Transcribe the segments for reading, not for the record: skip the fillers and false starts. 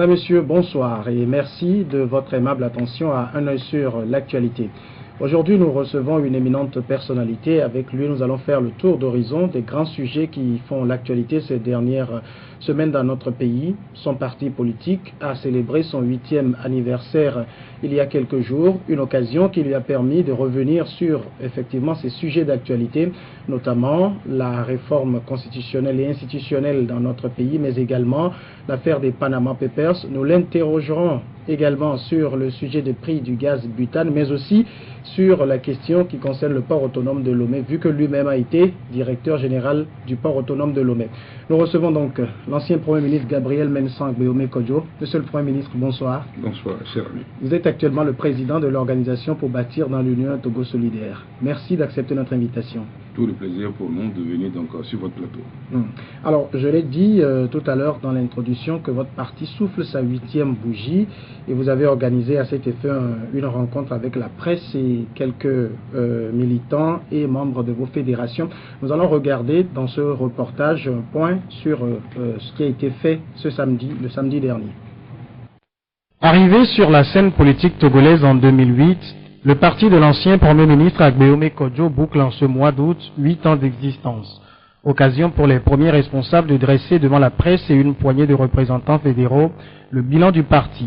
Madame, Monsieur, bonsoir et merci de votre aimable attention à Un œil sur l'actualité. Aujourd'hui, nous recevons une éminente personnalité. Avec lui, nous allons faire le tour d'horizon des grands sujets qui font l'actualité ces dernières semaines dans notre pays. Son parti politique a célébré son 8e anniversaire il y a quelques jours, une occasion qui lui a permis de revenir sur effectivement ces sujets d'actualité, notamment la réforme constitutionnelle et institutionnelle dans notre pays, mais également l'affaire des Panama Papers. Nous l'interrogerons également sur le sujet des prix du gaz butane, mais aussi sur la question qui concerne le port autonome de Lomé, vu que lui-même a été directeur général du port autonome de Lomé. Nous recevons donc l'ancien Premier ministre Gabriel Mensan Agbeome Kodjo. Monsieur le Premier ministre, bonsoir. Bonsoir, cher ami. Vous êtes actuellement le président de l'organisation pour bâtir dans l'Union un Togo solidaire. Merci d'accepter notre invitation. Tout le plaisir pour nous de venir donc sur votre plateau. Alors, je l'ai dit tout à l'heure dans l'introduction que votre parti souffle sa 8e bougie et vous avez organisé à cet effet une rencontre avec la presse et quelques militants et membres de vos fédérations. Nous allons regarder dans ce reportage un point sur ce qui a été fait le samedi dernier. Arrivé sur la scène politique togolaise en 2008, le parti de l'ancien Premier ministre Agbeome Kodjo boucle en ce mois d'août 8 ans d'existence. Occasion pour les premiers responsables de dresser devant la presse et une poignée de représentants fédéraux le bilan du parti.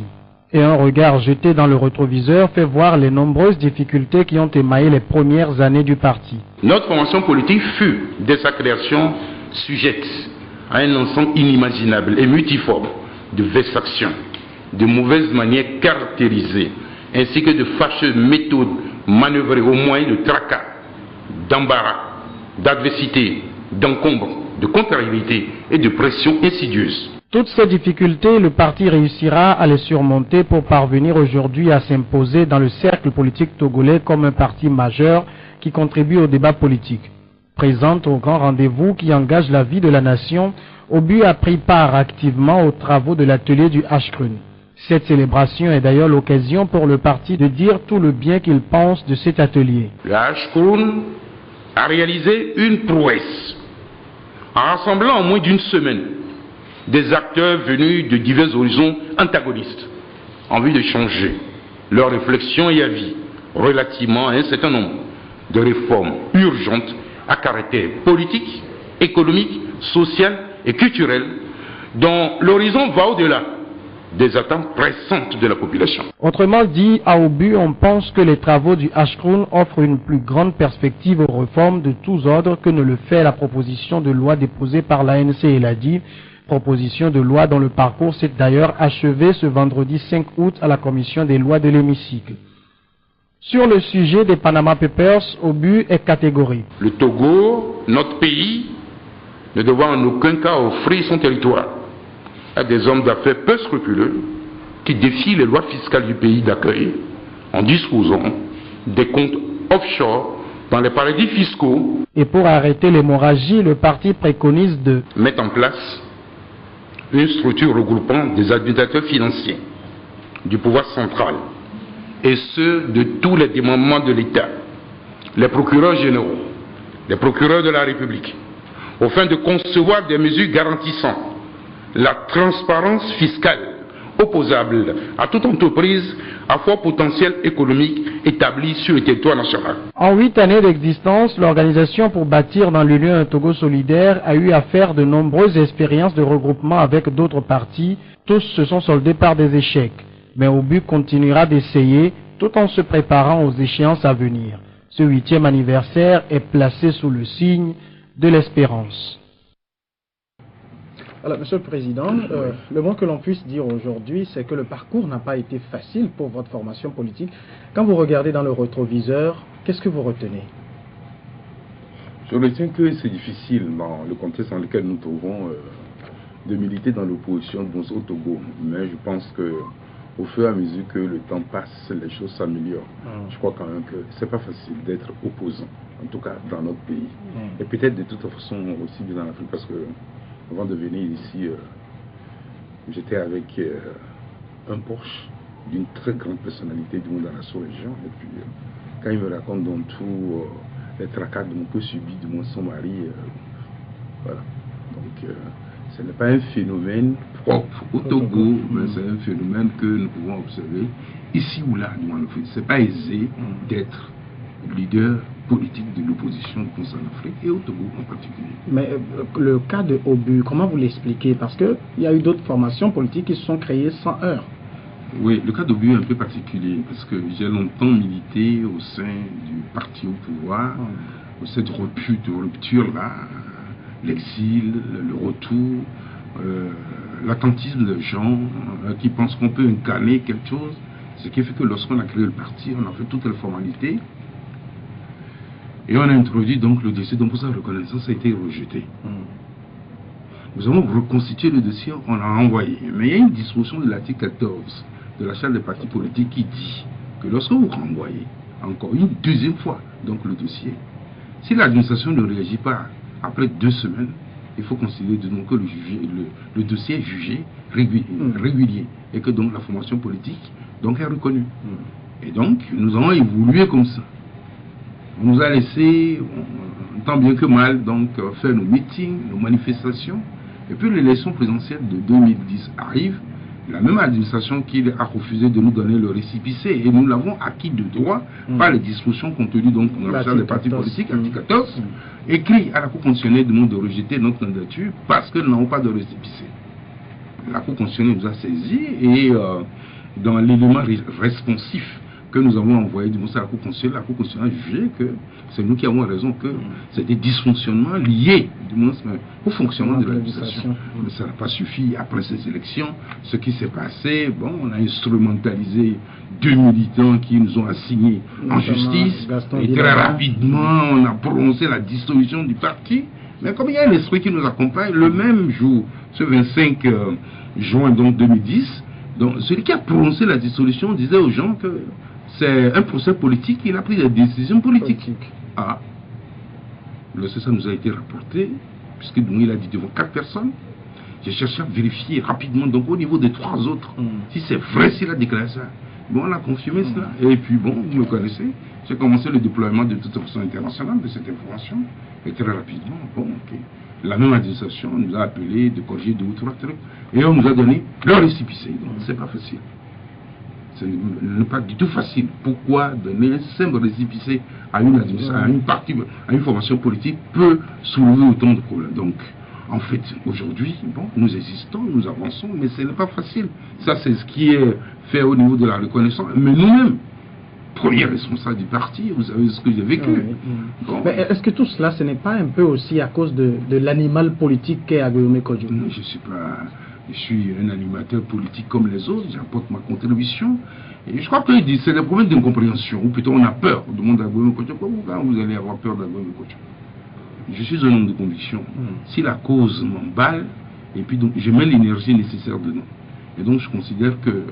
Et un regard jeté dans le rétroviseur fait voir les nombreuses difficultés qui ont émaillé les premières années du parti. Notre formation politique fut, dès sa création, sujette à un ensemble inimaginable et multiforme de vexations, de mauvaises manières caractérisées, ainsi que de fâcheuses méthodes manœuvrées au moyen de tracas, d'embarras, d'adversité, d'encombre, de contrariété et de pression insidieuse. Toutes ces difficultés, le parti réussira à les surmonter pour parvenir aujourd'hui à s'imposer dans le cercle politique togolais comme un parti majeur qui contribue au débat politique. Présente au grand rendez-vous qui engage la vie de la nation, Obu a pris part activement aux travaux de l'atelier du Ashkrun. Cette célébration est d'ailleurs l'occasion pour le parti de dire tout le bien qu'il pense de cet atelier. Le Ashkrun a réalisé une prouesse en rassemblant en moins d'une semaine des acteurs venus de divers horizons antagonistes en vue de changer leurs réflexions et avis relativement à un certain nombre de réformes urgentes à caractère politique, économique, social et culturel dont l'horizon va au-delà des attentes pressantes de la population. Autrement dit, à Obu, on pense que les travaux du Ashkrun offrent une plus grande perspective aux réformes de tous ordres que ne le fait la proposition de loi déposée par l'ANC et l'ADI, proposition de loi dont le parcours s'est d'ailleurs achevé ce vendredi 5 août à la commission des lois de l'hémicycle. Sur le sujet des Panama Papers, Obu est catégorique. Le Togo, notre pays, ne doit en aucun cas offrir son territoire à des hommes d'affaires peu scrupuleux qui défient les lois fiscales du pays d'accueil en disposant des comptes offshore dans les paradis fiscaux. Et pour arrêter l'hémorragie, le parti préconise de mettre en place une structure regroupant des administrateurs financiers du pouvoir central et ceux de tous les démembrements de l'État, les procureurs généraux, les procureurs de la République, au fin de concevoir des mesures garantissant la transparence fiscale opposable à toute entreprise à fort potentiel économique établie sur le territoire national. En 8 années d'existence, l'organisation pour bâtir dans l'Union un Togo solidaire a eu à faire de nombreuses expériences de regroupement avec d'autres partis. Tous se sont soldés par des échecs. Mais Obu continuera d'essayer tout en se préparant aux échéances à venir. Ce 8e anniversaire est placé sous le signe de l'espérance. Alors, Monsieur le Président, le moins que l'on puisse dire aujourd'hui, c'est que le parcours n'a pas été facile pour votre formation politique. Quand vous regardez dans le rétroviseur, qu'est-ce que vous retenez? Je retiens que c'est difficile dans le contexte dans lequel nous trouvons de militer dans l'opposition au Togo. Mais je pense que au fur et à mesure que le temps passe, les choses s'améliorent. Je crois quand même que c'est pas facile d'être opposant, en tout cas dans notre pays. Et peut-être de toute façon aussi bien en Afrique, parce que avant de venir ici, j'étais avec un Porsche d'une très grande personnalité du monde dans la sous-région. Et puis, quand il me raconte dans tout les tracas que subi du moins son mari, voilà. Donc, Ce n'est pas un phénomène propre au Togo, mais c'est un phénomène que nous pouvons observer ici ou là. Ce n'est pas aisé d'être leader politique de l'opposition en Afrique et au Togo en particulier. Mais le cas de Obu, comment vous l'expliquez? Parce qu'il y a eu d'autres formations politiques qui se sont créées sans heurts. Oui, le cas d'Obu est un peu particulier parce que j'ai longtemps milité au sein du parti au pouvoir, cette rupture-là, l'exil, le retour, l'attentisme des gens qui pensent qu'on peut incarner quelque chose. Ce qui fait que lorsqu'on a créé le parti, on a fait toutes les formalités et on a introduit donc le dossier. Donc pour sa reconnaissance, ça a été rejeté. Nous avons reconstitué le dossier, on l'a envoyé. Mais il y a une disposition de l'article 14 de la charte des partis politiques qui dit que lorsque vous renvoyez encore une deuxième fois donc le dossier, si l'administration ne réagit pas après 2 semaines, il faut considérer donc que le dossier est jugé régulier et que donc la formation politique donc est reconnue. Et donc nous avons évolué comme ça. On nous a laissé, tant bien que mal, donc faire nos meetings, nos manifestations. Et puis l'élection présidentielle de 2010 arrive. La même administration qui a refusé de nous donner le récépissé. Et nous l'avons acquis de droit par les dispositions contenues donc dans la charte des partis politiques, article 14, écrit à la Cour constitutionnelle demande de rejeter notre candidature parce que nous n'avons pas de récépissé. La Cour constitutionnelle nous a saisis et dans l'élément responsif que nous avons envoyé du à la Cour constitutionnelle a jugé que c'est nous qui avons raison, que c'est des dysfonctionnements liés au fonctionnement de l'administration. Mais ça n'a pas suffi. Après ces élections, ce qui s'est passé, bon, on a instrumentalisé 2 militants qui nous ont assignés en justice. Et très rapidement, on a prononcé la dissolution du parti. Mais comme il y a un esprit qui nous accompagne, le même jour, ce 25 juin donc 2010, donc, celui qui a prononcé la dissolution disait aux gens que c'est un procès politique, il a pris des décisions politiques. Ah, ça nous a été rapporté, puisque donc, il a dit devant 4 personnes. J'ai cherché à vérifier rapidement, donc au niveau des 3 autres, si c'est vrai s'il a déclaré ça. Bon, on a confirmé cela. Et puis bon, vous me connaissez, j'ai commencé le déploiement de toute façon internationale de cette information. Et très rapidement, bon, ok. La même administration nous a appelé de corriger 2 ou 3 trucs. Et on nous a donné le récépissé. Donc c'est pas facile. Ce n'est pas du tout facile. Pourquoi donner un simple récépissé à une administration, à une partie, à une formation politique peut soulever autant de problèmes. Donc, en fait, aujourd'hui, bon, nous existons, nous avançons, mais ce n'est pas facile. Ça, c'est ce qui est fait au niveau de la reconnaissance. Mais nous-mêmes, premier responsable du parti, vous savez ce que j'ai vécu. Bon. Mais est-ce que tout cela, ce n'est pas un peu aussi à cause de l'animal politique qu'est Aguiome Kodjo? Non, je suis un animateur politique comme les autres, j'apporte ma contribution. Et je crois que c'est des problèmes d'incompréhension, ou plutôt on a peur du monde d'Aguiome Kodjo. Pourquoi vous allez avoir peur d'Aguiome Kodjo? Je suis un homme de conviction. Si la cause m'emballe, et puis donc je mets l'énergie nécessaire dedans. Et donc je considère que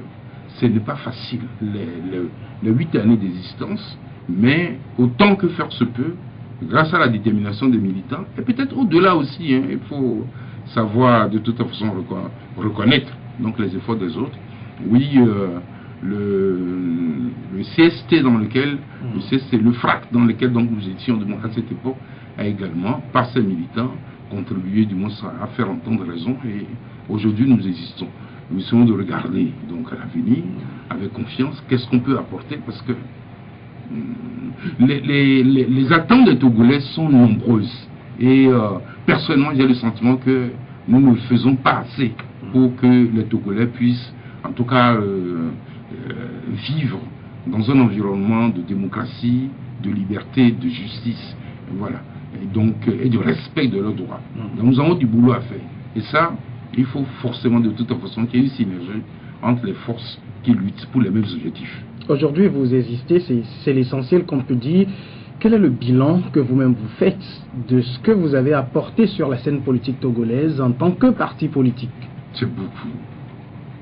ce n'est pas facile, les 8 années d'existence, mais autant que faire se peut, grâce à la détermination des militants, et peut-être au-delà aussi, hein, il faut savoir de toute façon reconnaître donc, les efforts des autres. Oui, le CST dans lequel, le FRAC dans lequel donc, nous étions à cette époque, a également, par ses militants, contribué du moins à faire entendre raison, et aujourd'hui nous existons. Nous essayons de regarder donc à l'avenir avec confiance qu'est-ce qu'on peut apporter parce que les attentes des Togolais sont nombreuses et personnellement j'ai le sentiment que nous ne le faisons pas assez pour que les Togolais puissent en tout cas vivre dans un environnement de démocratie, de liberté, de justice, voilà, et de respect de leurs droits. Donc nous avons du boulot à faire et ça il faut forcément de toute façon qu'il y ait une synergie entre les forces qui luttent pour les mêmes objectifs. Aujourd'hui, vous existez, c'est l'essentiel qu'on peut dire. Quel est le bilan que vous-même vous faites de ce que vous avez apporté sur la scène politique togolaise en tant que parti politique? C'est beaucoup.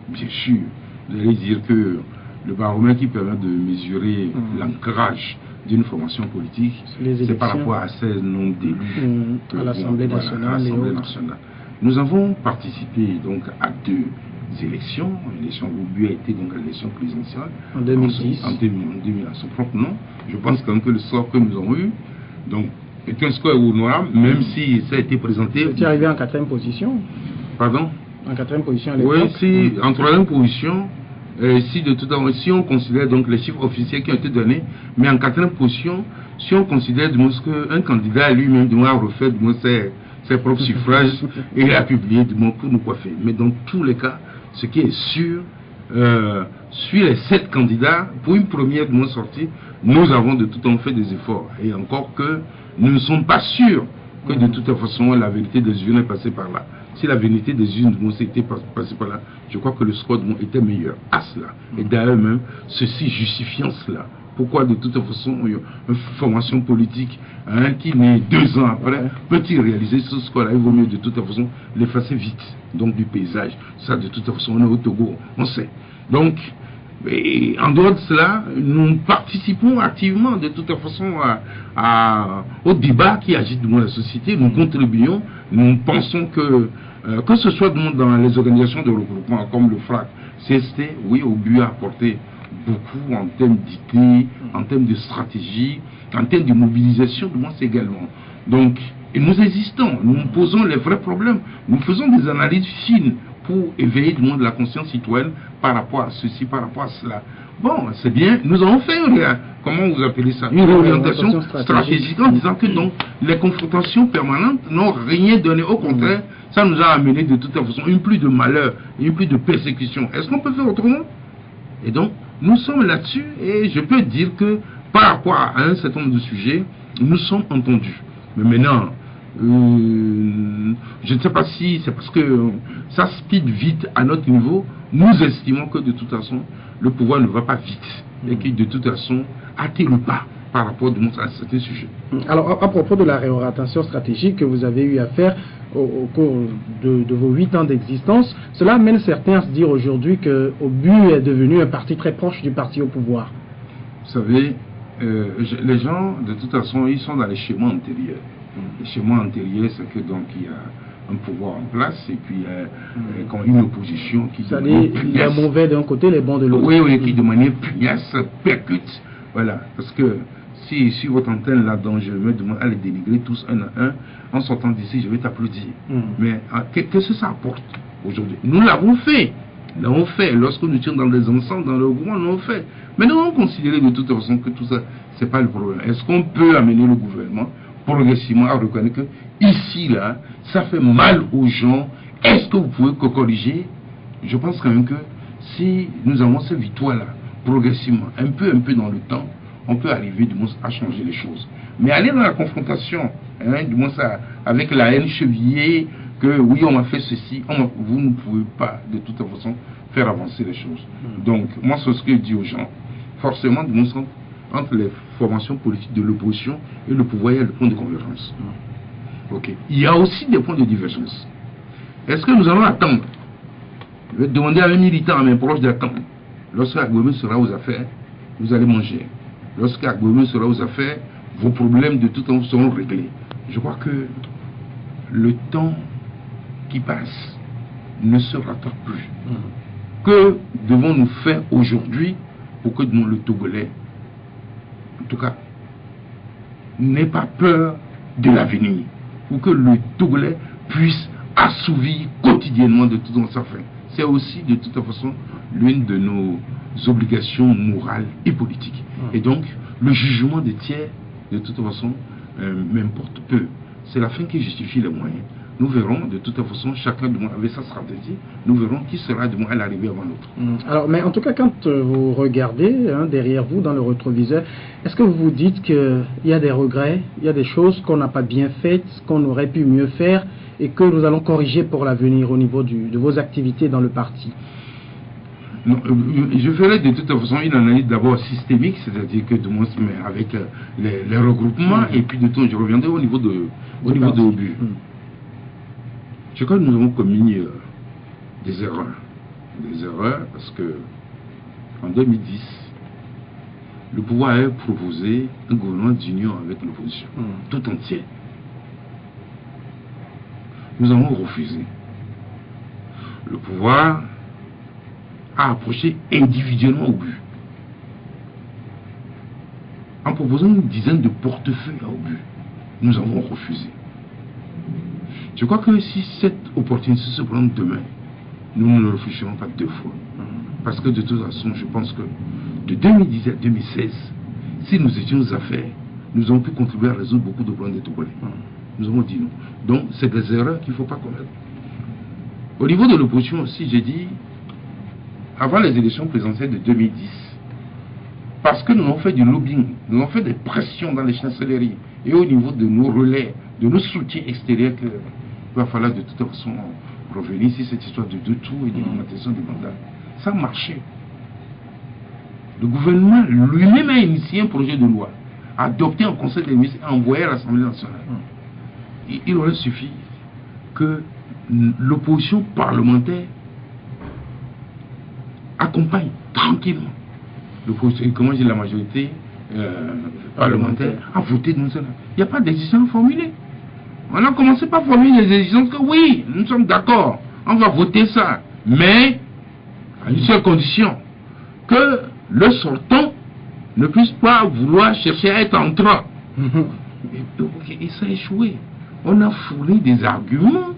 Bien sûr. Vous allez dire que le baromètre qui permet de mesurer l'ancrage d'une formation politique, c'est par rapport à ce nombre d'élus à l'Assemblée nationale. Nous avons participé donc à 2 élections. L'élection Obu a été donc l'élection présidentielle en 2010. En 2000, à son propre nom. Je pense quand même que le score que nous avons eu donc, est un score honorable, même si ça a été présenté. Vous êtes arrivé en 4e position. Pardon? En quatrième position à Oui, l'époque. si, en troisième position, si de tout temps, si on considère donc les chiffres officiels qui ont été donnés, mais en quatrième position, si on considère du moins qu'un candidat lui-même a refait du moins ses propres suffrages et il a publié du moins pour nous coiffer. Mais dans tous les cas, ce qui est sûr, sur les 7 candidats, pour une première du moins sortie, nous avons de tout temps fait des efforts. Et encore que nous ne sommes pas sûrs que de toute façon la vérité des urnes est passée par là. Si la vérité des urnes était passée par là, je crois que le score était meilleur à cela. Et d'ailleurs même, ceci justifiant cela. Pourquoi de toute façon une formation politique qui naît 2 ans après peut-il réaliser ce score-là? Il vaut mieux de toute façon l'effacer vite donc du paysage. Ça de toute façon on est au Togo, on sait. Donc et en dehors de cela, nous participons activement de toute façon au débat qui agite la société. Nous contribuons, nous pensons que ce soit dans les organisations de regroupement comme le FRAC, CST, oui, au but à apporter beaucoup en termes d'idées, en termes de stratégie, en termes de mobilisation de moi également. Donc, et nous existons, nous posons les vrais problèmes, nous faisons des analyses fines pour éveiller du monde de la conscience citoyenne par rapport à ceci, par rapport à cela. Bon, c'est bien, nous avons fait, comment vous appelez ça, une orientation stratégique en disant que donc les confrontations permanentes n'ont rien donné, au contraire, ça nous a amené de toute façon une plus de malheur, une plus de persécution. Est-ce qu'on peut faire autrement? Et donc, nous sommes là-dessus et je peux dire que par rapport à un certain nombre de sujets, nous sommes entendus. Mais maintenant, je ne sais pas si c'est parce que ça speed vite à notre niveau. Nous estimons que de toute façon, le pouvoir ne va pas vite et que de toute façon, attire pas par rapport à certains sujets. Alors, à propos de la réorientation stratégique que vous avez eu à faire au cours de vos 8 ans d'existence, cela amène certains à se dire aujourd'hui que OBU est devenu un parti très proche du parti au pouvoir. Vous savez, les gens, de toute façon, ils sont dans les schémas antérieurs. Les schémas antérieurs, c'est que donc il y a un pouvoir en place et puis une opposition qui... C'est-à-dire, les mauvais d'un côté, les bons de l'autre. Oui, qui de manière pugnace percute. Voilà, parce que si sur votre antenne là, dont je me demande à les dénigrer tous un à un, en sortant d'ici, je vais t'applaudir. Mais qu'est-ce que ça apporte aujourd'hui? Nous l'avons fait. Nous l'avons fait. Lorsque nous étions dans des ensembles, dans le gouvernement, nous l'avons fait. Mais nous avons considéré de toute façon que tout ça, c'est pas le problème. Est-ce qu'on peut amener le gouvernement progressivement à reconnaître que ici, là, ça fait mal aux gens? Est-ce que vous pouvez corriger? Je pense quand même que si nous avons cette victoire-là, progressivement, un peu dans le temps, on peut arriver du moins à changer les choses. Mais aller dans la confrontation, du moins ça, avec la haine chevillée, que oui, on m'a fait ceci, vous ne pouvez pas de toute façon faire avancer les choses. Donc, moi, c'est ce que je dis aux gens. Forcément, du moins, entre les formations politiques de l'opposition et le pouvoir, il y a le point de convergence. Ok. Il y a aussi des points de divergence. Est-ce que nous allons attendre? Je vais demander à un militant, à mes proches d'attendre. Lorsque Agbomé sera aux affaires, vous allez manger. Lorsque Agbomé sera aux affaires, vos problèmes de tout temps seront réglés. Je crois que le temps qui passe ne se rattrape plus. Que devons-nous faire aujourd'hui pour que le Togolais, en tout cas, n'ait pas peur de l'avenir, pour que le Togolais puisse assouvir quotidiennement de toute sa faim? C'est aussi de toute façon l'une de nos obligations morales et politiques. Et donc, le jugement des tiers, de toute façon, m'importe peu. C'est la fin qui justifie les moyens. Nous verrons, de toute façon, chacun de moi avec sa stratégie, nous verrons qui sera de moi à l'arrivée avant l'autre. Alors, mais en tout cas, quand vous regardez derrière vous, dans le rétroviseur, est-ce que vous vous dites qu'il y a des regrets, il y a des choses qu'on n'a pas bien faites, qu'on aurait pu mieux faire, et que nous allons corriger pour l'avenir au niveau de vos activités dans le parti? Non, je ferai de toute façon une analyse d'abord systémique, c'est-à-dire que avec les regroupements, et puis de tout, je reviendrai au niveau de OBU. Je crois que nous avons commis des erreurs. Des erreurs parce que en 2010, le pouvoir avait proposé un gouvernement d'union avec l'opposition, tout entier. Nous avons refusé. Le pouvoir a approché individuellement OBU, en proposant une dizaine de portefeuilles à OBU. Nous avons refusé. Je crois que si cette opportunité se prend demain, nous ne le réfléchirons pas deux fois. Parce que de toute façon, je pense que de 2010 à 2016, si nous étions aux affaires, nous avons pu contribuer à résoudre beaucoup de problèmes des Togolais. Nous avons dit non. Donc, c'est des erreurs qu'il ne faut pas commettre. Au niveau de l'opposition aussi, j'ai dit, avant les élections présidentielles de 2010, parce que nous avons fait du lobbying, nous avons fait des pressions dans les chancelleries et au niveau de nos relais, de nos soutiens extérieurs, qu'il va falloir de toute façon revenir sur cette histoire de deux tours et de l'augmentation des mandats. Ça a marché. Le gouvernement lui-même a initié un projet de loi, adopté en Conseil des ministres et envoyé à l'Assemblée nationale. Il aurait suffi que l'opposition parlementaire accompagne tranquillement l'opposition, comment dire, la majorité parlementaire a voté dans cela. Il n'y a pas d'exigence formulée. On a commencé par formuler des exigences que oui, nous sommes d'accord, on va voter ça, mais à une seule condition, que le sortant ne puisse pas vouloir chercher à être entrant. Et ça a échoué. On a fourni des arguments.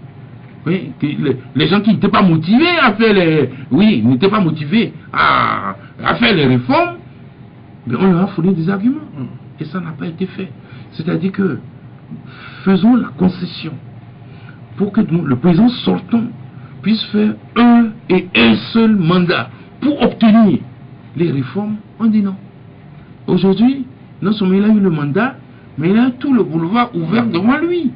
Oui, que les gens qui n'étaient pas motivés à faire les... Oui, n'étaient pas motivés à faire les réformes, mais on leur a fourni des arguments. Et ça n'a pas été fait. C'est-à-dire que faisons la concession pour que le président sortant puisse faire un seul mandat pour obtenir les réformes. On dit non. Aujourd'hui, non seulement il a eu le mandat, mais il a tout le boulevard ouvert devant lui.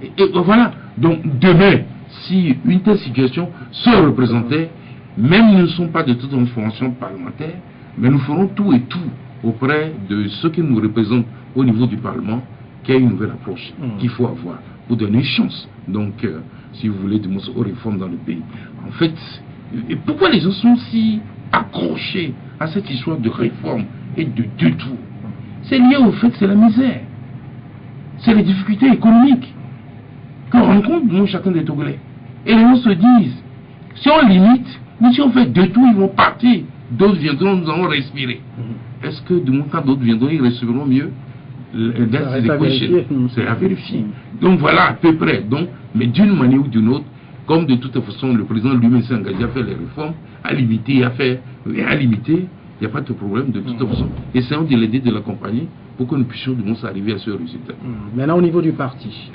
Et voilà. Donc demain, si une telle situation se représentait, même nous ne sommes pas de toute une formation parlementaire, mais nous ferons tout et tout auprès de ceux qui nous représentent au niveau du Parlement, qu'il y ait une nouvelle approche qu'il faut avoir pour donner une chance. Donc, si vous voulez, aux réformes dans le pays. En fait, et pourquoi les gens sont si accrochés à cette histoire de réforme et de deux tours? C'est lié au fait que c'est la misère. C'est les difficultés économiques que rencontre chacun des Togolais. Et les gens se disent, si on limite, mais si on fait deux tours, ils vont partir. D'autres viendront, nous allons respirer. Est-ce que quand d'autres viendront, ils respireront mieux? C'est à vérifier. Donc voilà à peu près. Donc, mais d'une manière ou d'une autre, comme de toute façon le président lui-même s'est engagé à faire les réformes, à limiter, il n'y a pas de problème de toute façon. Essayons de l'aider, de l'accompagner pour que nous puissions arriver à ce résultat. Maintenant au niveau du parti.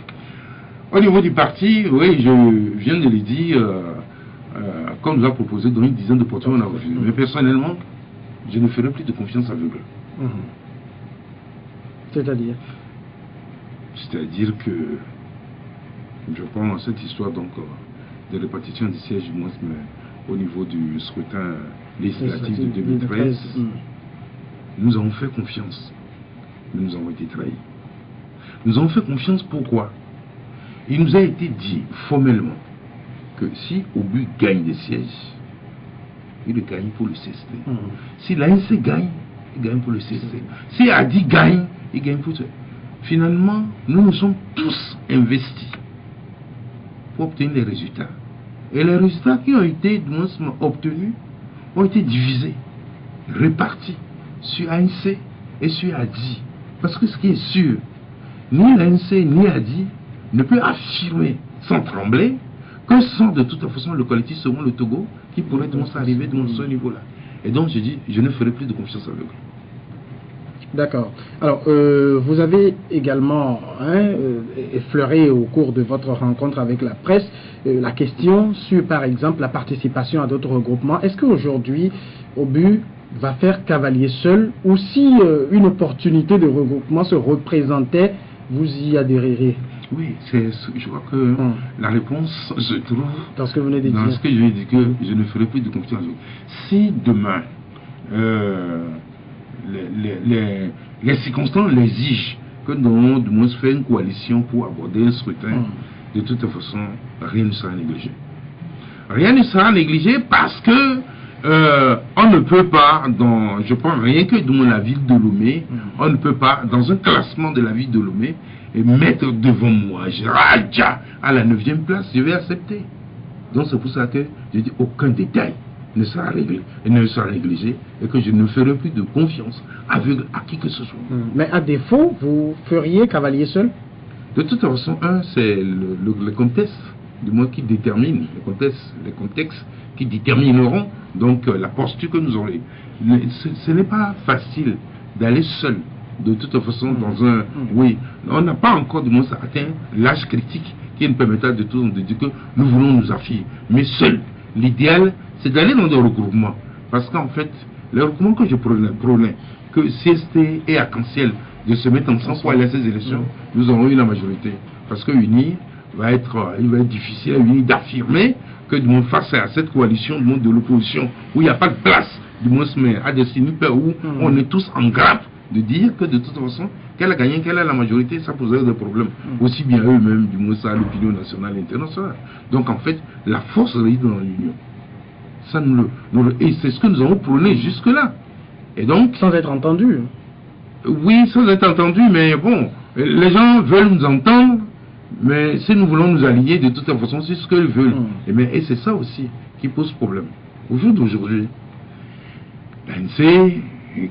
Au niveau du parti, oui, je viens de le dire, comme nous a proposé dans une dizaine de porteurs, on a refusé. Mais personnellement, je ne ferai plus de confiance aveugle. C'est-à-dire? C'est-à-dire que je prends cette histoire donc de répartition des sièges du moins, mais au niveau du scrutin législatif de 2013, nous avons fait confiance, mais nous avons été trahis. Nous avons fait confiance pourquoi? Il nous a été dit formellement que si Obu gagne des sièges, il le gagne pour le CST. Si l'ANC gagne, il gagne pour le CST. Si Adi gagne, il gagne pour ça. Finalement, nous nous sommes tous investis pour obtenir les résultats. Et les résultats qui ont été obtenus ont été divisés, répartis sur ANC et sur Adi. Parce que ce qui est sûr, ni l'ANC ni Adi ne peut affirmer sans trembler que sans de toute façon le collectif selon le Togo qui pourrait arriver de ce niveau-là. Et donc je dis, je ne ferai plus de confiance avec eux. D'accord. Alors, vous avez également effleuré au cours de votre rencontre avec la presse la question sur, par exemple, la participation à d'autres regroupements. Est-ce qu'aujourd'hui, Obu va faire cavalier seul, ou si une opportunité de regroupement se représentait, vous y adhéreriez? Oui, je crois que la réponse se trouve dans ce que vous venez de dire. Dans ce que je vais dire, que je ne ferai plus de confiance. Si demain, les circonstances l'exigent que nous devons faire une coalition pour aborder un scrutin, de toute façon, rien ne sera négligé. Rien ne sera négligé parce que on ne peut pas, je prends rien que dans la ville de Lomé, on ne peut pas, dans un classement de la ville de Lomé, mettre devant moi Raja à la 9e place, je vais accepter. Donc c'est pour ça que je dis aucun détail ne sera réglé et ne sera négligé, et que je ne ferai plus de confiance aveugle à qui que ce soit. Mais à défaut, vous feriez cavalier seul? De toute façon, c'est le contexte, du moins qui détermine, les contextes qui détermineront donc la posture que nous aurons. Ce n'est pas facile d'aller seul, de toute façon, dans un... Oui, on n'a pas encore, du moins, atteint l'âge critique qui nous permettra de dire que nous voulons nous affilier. Mais seul, l'idéal, c'est d'aller dans des regroupements. Parce qu'en fait, le regroupement que je prônais, que CST et Arc-en-Ciel de se mettre ensemble pour aller à ces élections, nous aurons eu la majorité. Parce que unir il va être difficile à unir d'affirmer que du moins face à cette coalition du monde de l'opposition, où il n'y a pas de place, du moins mais à des sinippes où on est tous en grappe, de dire que de toute façon, qu'elle a gagné, qu'elle a la majorité, ça poserait des problèmes. Aussi bien eux-mêmes, du moins ça, l'opinion nationale et internationale. Donc en fait, la force réside dans l'union. Ça et c'est ce que nous avons prôné jusque-là. Et donc... Sans être entendu. Oui, sans être entendu, mais bon, les gens veulent nous entendre, mais si nous voulons nous allier, de toute façon, c'est ce qu'ils veulent. Et c'est ça aussi qui pose problème. Au jour d'aujourd'hui, l'ANC,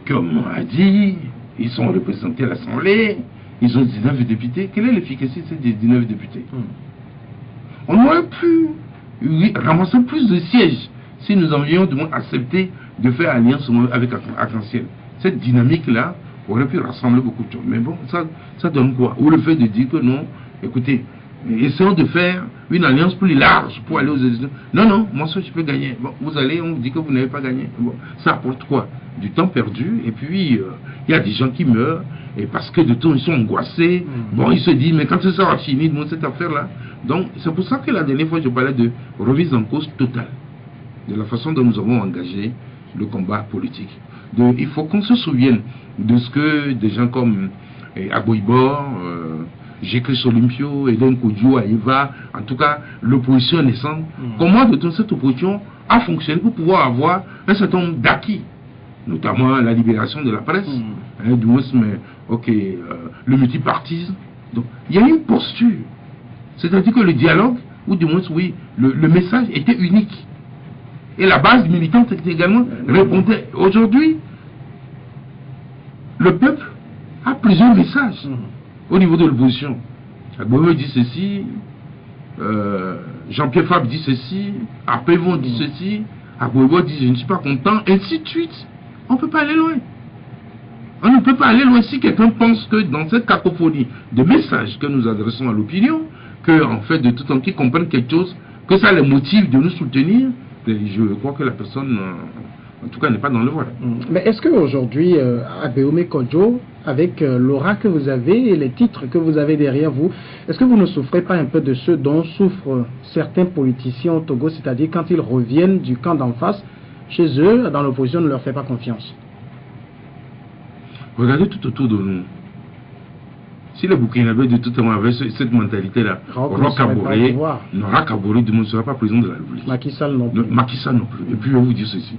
comme on a dit, ils sont représentés à l'Assemblée, ils ont 19 députés. Quelle est l'efficacité de ces 19 députés? On aurait pu ramasser plus de sièges si nous avions du moins accepté de faire alliance avec Arc-en-Ciel. Cette dynamique-là aurait pu rassembler beaucoup de choses. Mais bon, ça donne quoi? Ou le fait de dire que non, écoutez, essayons de faire une alliance plus large pour aller aux élections. Non, non, moi ça je peux gagner. Bon, vous allez, on vous dit que vous n'avez pas gagné. Bon, ça apporte quoi? Du temps perdu, et puis il y a des gens qui meurent, et parce que de tout ils sont angoissés. Bon, ils se disent, mais quand ça sera fini, cette affaire-là. Donc, c'est pour ça que la dernière fois je parlais de remise en cause totale de la façon dont nous avons engagé le combat politique. Il faut qu'on se souvienne de ce que des gens comme Aboibor, G.Chris Olympio, Eden Kodjo, Aïva, en tout cas l'opposition naissante, comment de toute cette opposition a fonctionné pour pouvoir avoir un certain nombre d'acquis, notamment la libération de la presse, du moins, le multipartisme. Donc il y a une posture, c'est-à-dire que le dialogue, ou du moins oui, le message était unique. Et la base militante également répondait. Aujourd'hui, le peuple a plusieurs messages au niveau de l'opposition. Agboibor dit ceci, Jean-Pierre Fabre dit ceci, Apévon dit ceci, Agboibor dit je ne suis pas content, et ainsi de suite. On ne peut pas aller loin. On ne peut pas aller loin si quelqu'un pense que dans cette cacophonie de messages que nous adressons à l'opinion, que en fait de tout temps qu'ils comprennent quelque chose, que ça les motive de nous soutenir. Je crois que la personne, en tout cas, n'est pas dans le voile. Mais est-ce qu'aujourd'hui, Abéomé Kodjo, avec l'aura que vous avez et les titres que vous avez derrière vous, est-ce que vous ne souffrez pas un peu de ce dont souffrent certains politiciens au Togo, c'est-à-dire quand ils reviennent du camp d'en face, chez eux, dans l'opposition, ne leur fait pas confiance? Regardez tout autour de nous. Si les Burkinabés de tout temps avaient cette mentalité-là, Roch Kaboré ne sera pas président de la République. Macky Sall non plus. Macky Sall non plus. Et puis je vais vous dire ceci.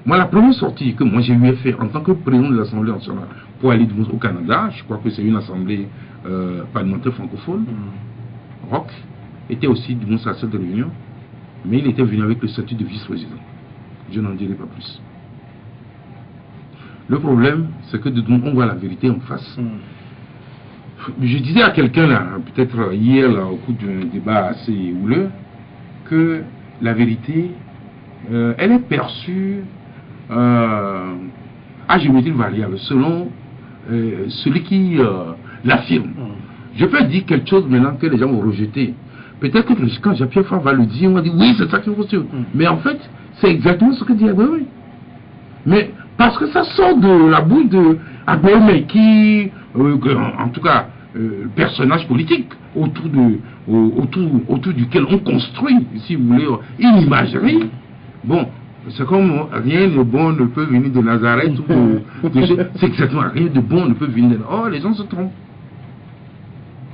Moi, la première sortie que moi j'ai eu fait en tant que président de l'Assemblée nationale pour aller au Canada, je crois que c'est une assemblée parlementaire francophone, Roch était aussi du moins à cette réunion, mais il était venu avec le statut de vice-président. Je n'en dirai pas plus. Le problème, c'est que on voit la vérité en face. Je disais à quelqu'un là, peut-être hier là, au cours d'un débat assez houleux, que la vérité, elle est perçue à géométrie variable selon celui qui l'affirme. Je peux dire quelque chose maintenant que les gens vont rejeter. Peut-être que quand Jean-Pierre Fabre va le dire, on va dire oui, c'est ça qu'il faut suivre. Mais en fait, c'est exactement ce que dit Agboibor. Mais parce que ça sort de la bouche de Agboibor qui, en tout cas, personnage politique autour duquel on construit, si vous voulez, une imagerie. Bon, c'est comme rien de bon ne peut venir de Nazareth. C'est exactement rien de bon ne peut venir de... Oh, les gens se trompent.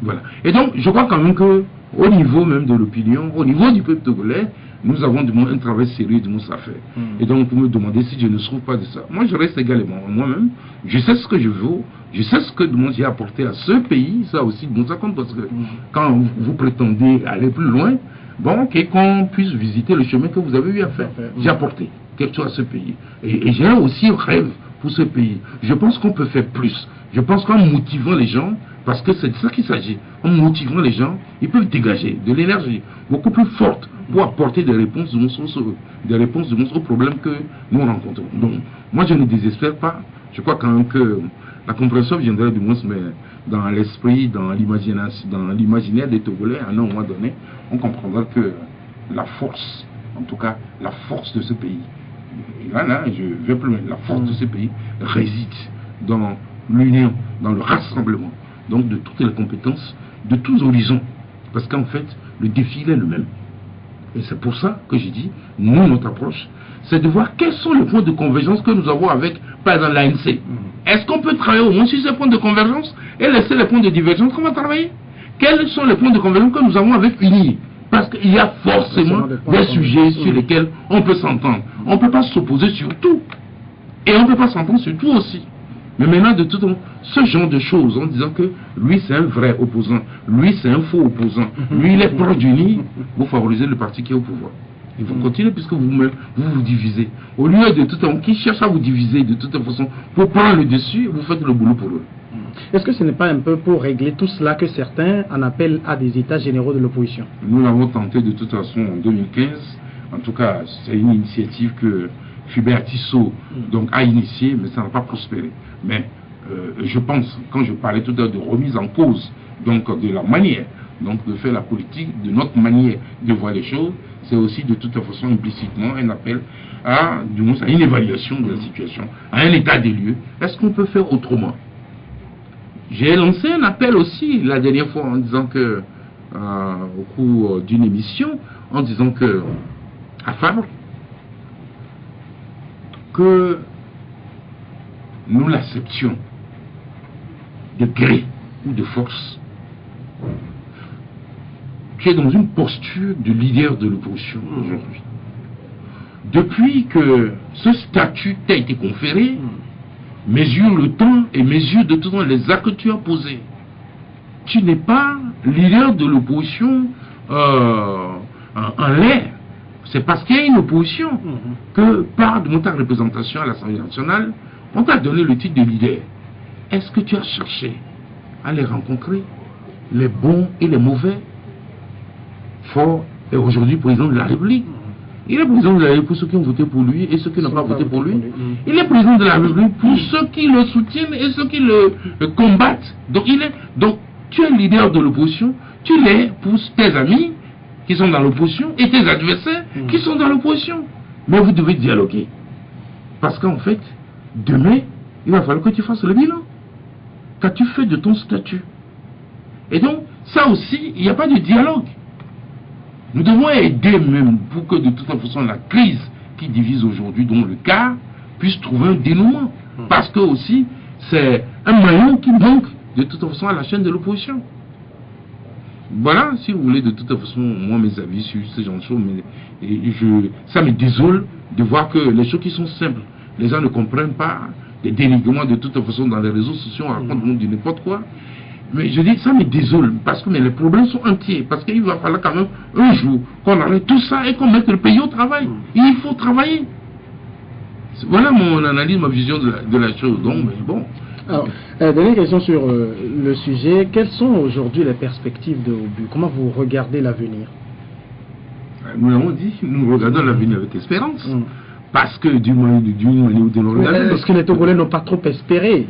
Voilà. Et donc, je crois quand même que au niveau même de l'opinion, au niveau du peuple togolais, nous avons du moins un travail sérieux de à faire. Et donc, vous me demandez si je ne trouve pas de ça. Moi, je reste également moi-même. Je sais ce que je veux. Je sais ce que j'ai apporté à ce pays. Ça aussi, ça compte parce que quand vous prétendez aller plus loin, bon, qu'on puisse visiter le chemin que vous avez eu à faire. J'ai apporté quelque chose à ce pays. Et j'ai aussi un rêve pour ce pays. Je pense qu'on peut faire plus. Je pense qu'en motivant les gens, parce que c'est de ça qu'il s'agit, en motivant les gens, ils peuvent dégager de l'énergie beaucoup plus forte pour apporter des réponses aux problèmes que nous rencontrons. Donc, moi, je ne désespère pas. Je crois quand même que la compréhension viendrait du moins, mais dans l'esprit, dans l'imaginaire des Togolais, à un moment donné, on comprendra que la force, en tout cas, la force de ce pays, et là, je vais plus loin, la force de ce pays réside dans l'union, dans le rassemblement, donc de toutes les compétences, de tous horizons. Parce qu'en fait, le défi est le même. Et c'est pour ça que j'ai dit, nous, notre approche, c'est de voir quels sont les points de convergence que nous avons avec, par exemple, l'ANC. Est-ce qu'on peut travailler au moins sur ces points de convergence et laisser les points de divergence qu'on va travailler? Quels sont les points de convergence que nous avons avec UNI? Parce qu'il y a forcément des sujets sur lesquels on peut s'entendre. On ne peut pas s'opposer sur tout. Et on ne peut pas s'entendre sur tout aussi. Mais maintenant, de tout ce genre de choses, en disant que lui, c'est un vrai opposant, lui, c'est un faux opposant, lui, il est proche d'UNI, vous favorisez le parti qui est au pouvoir. Il faut continuer puisque vous-même, vous divisez. Au lieu de tout le monde qui cherche à vous diviser de toute façon pour prendre le dessus, vous faites le boulot pour eux. Est-ce que ce n'est pas un peu pour régler tout cela que certains en appellent à des états généraux de l'opposition? Nous l'avons tenté de toute façon en 2015. En tout cas, c'est une initiative que Fulbert Tissot donc, a initiée, mais ça n'a pas prospéré. Mais je pense, quand je parlais tout à l'heure de remise en cause donc, de la manière donc, de faire la politique, de notre manière de voir les choses, c'est aussi de toute façon implicitement un appel à, du moins, à une évaluation de la situation, à un état des lieux. Est-ce qu'on peut faire autrement? J'ai lancé un appel aussi la dernière fois en disant que, au cours d'une émission, en disant que, à Fabre, que nous l'acceptions de gré ou de force. Tu es dans une posture de leader de l'opposition aujourd'hui. Depuis que ce statut t'a été conféré, mesure le temps et mesure de tout les actes que tu as posés. Tu n'es pas leader de l'opposition en l'air. C'est parce qu'il y a une opposition que par de ta représentation à l'Assemblée nationale, on t'a donné le titre de leader. Est-ce que tu as cherché à les rencontrer, les bons et les mauvais? Fort est aujourd'hui président de la République. Il est président de la République pour ceux qui ont voté pour lui et ceux qui n'ont pas voté pour lui. Il est président de la République pour ceux qui le soutiennent et ceux qui le combattent. Donc, tu es leader de l'opposition, tu l'es pour tes amis qui sont dans l'opposition et tes adversaires qui sont dans l'opposition. Mais vous devez dialoguer. Parce qu'en fait, demain, il va falloir que tu fasses le bilan. Qu'as-tu fait de ton statut? Et donc, ça aussi, il n'y a pas de dialogue. Nous devons aider même pour que de toute façon la crise qui divise aujourd'hui, dont le cas, puisse trouver un dénouement. Parce que aussi, c'est un maillon qui manque de toute façon à la chaîne de l'opposition. Voilà, si vous voulez, de toute façon, moi, mes avis sur ce genre de choses, ça me désole de voir que les choses qui sont simples, les gens ne comprennent pas, des dénigrements de toute façon dans les réseaux sociaux, on raconte du n'importe quoi. Mais je dis, ça me désole, parce que les problèmes sont entiers, parce qu'il va falloir quand même un jour qu'on arrête tout ça et qu'on mette le pays au travail. Il faut travailler. Voilà mon analyse, ma vision de la chose. Donc, mais bon. Alors, dernière question sur le sujet. Quelles sont aujourd'hui les perspectives de Obu? Comment vous regardez l'avenir? Nous l'avons dit, nous regardons l'avenir avec espérance. Parce que d'une manière ou de l'autre. Parce que les Togolais n'ont pas trop espéré.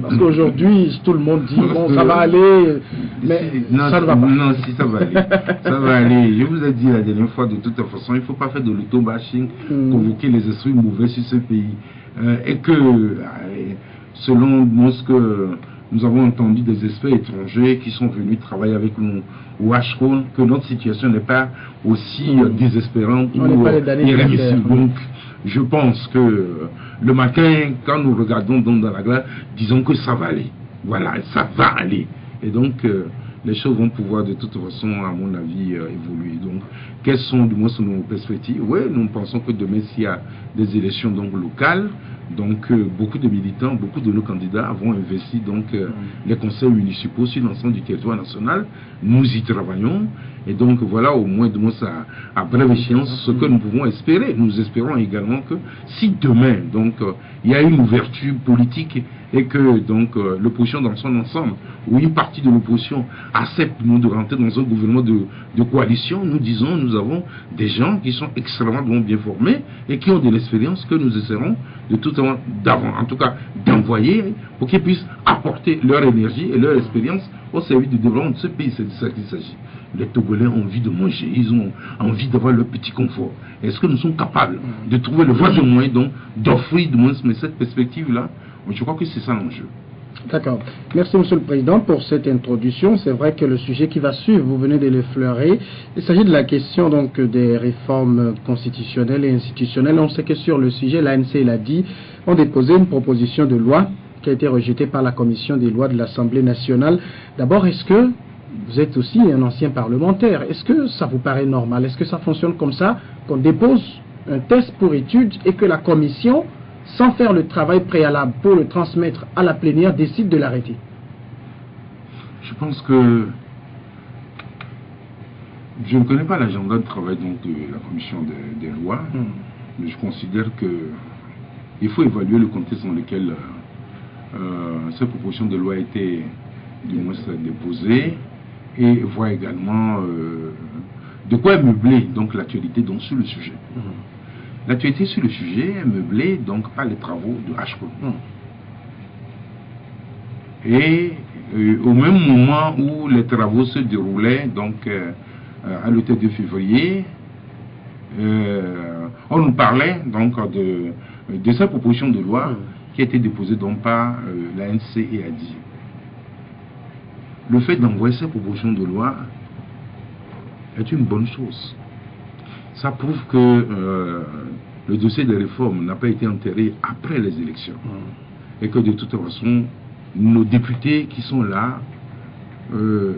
Parce qu'aujourd'hui, tout le monde dit, bon, ça va aller, mais non, ça ne va pas. Non, si, ça va aller. Ça va aller. Je vous ai dit la dernière fois, de toute façon, il ne faut pas faire de l'auto-bashing, convoquer les esprits mauvais sur ce pays. Et que, selon ce que nous avons entendu des experts étrangers qui sont venus travailler avec nous au Ashron, que notre situation n'est pas aussi désespérante ou irrémissible. Donc, je pense que le matin, quand nous regardons dans la glace, disons que ça va aller. Voilà, ça va aller. Et donc, les choses vont pouvoir de toute façon, à mon avis, évoluer. Donc, quelles sont du moins nos perspectives? Oui, nous pensons que demain, s'il y a des élections donc, locales, donc beaucoup de militants, beaucoup de nos candidats vont investir donc les conseils municipaux sur l'ensemble du territoire national. Nous y travaillons Et donc voilà au moins à brève échéance ce que nous pouvons espérer. Nous espérons également que si demain donc il y a une ouverture politique et que donc l'opposition dans son ensemble ou une partie de l'opposition accepte de rentrer dans un gouvernement de coalition, nous disons nous avons des gens qui sont extrêmement bien formés et qui ont de l'expérience que nous essaierons de tout en tout cas d'envoyer pour qu'ils puissent apporter leur énergie et leur expérience au service du développement de ce pays. C'est de ça qu'il s'agit. Les Togolais ont envie de manger, ils ont envie d'avoir leur petit confort. Est-ce que nous sommes capables de trouver le voie de moyen donc d'offrir de moins cette perspective-là? Je crois que c'est ça l'enjeu. D'accord. Merci, Monsieur le Président, pour cette introduction. C'est vrai que le sujet qui va suivre, vous venez de l'effleurer. Il s'agit de la question donc des réformes constitutionnelles et institutionnelles. On sait que sur le sujet, l'ANC et l'ADI ont déposé une proposition de loi qui a été rejetée par la Commission des lois de l'Assemblée nationale. D'abord, est-ce que vous êtes aussi un ancien parlementaire? Est-ce que ça vous paraît normal? Est-ce que ça fonctionne comme ça, qu'on dépose un test pour étude et que la Commission, sans faire le travail préalable pour le transmettre à la plénière, décide de l'arrêter? Je pense que je ne connais pas l'agenda de travail donc, de la commission des lois, mais je considère qu'il faut évaluer le contexte dans lequel cette proposition de loi a été du moins déposée et voir également de quoi est meublée donc l'actualité sur le sujet. L'actualité sur le sujet est meublée donc par les travaux de HCO. Et au même moment où les travaux se déroulaient, donc à l'automne de février, on nous parlait donc de cette proposition de loi qui a été déposée donc par l'ANC et ADI. Le fait d'envoyer cette proposition de loi est une bonne chose. Ça prouve que le dossier des réformes n'a pas été enterré après les élections. Et que de toute façon, nos députés qui sont là,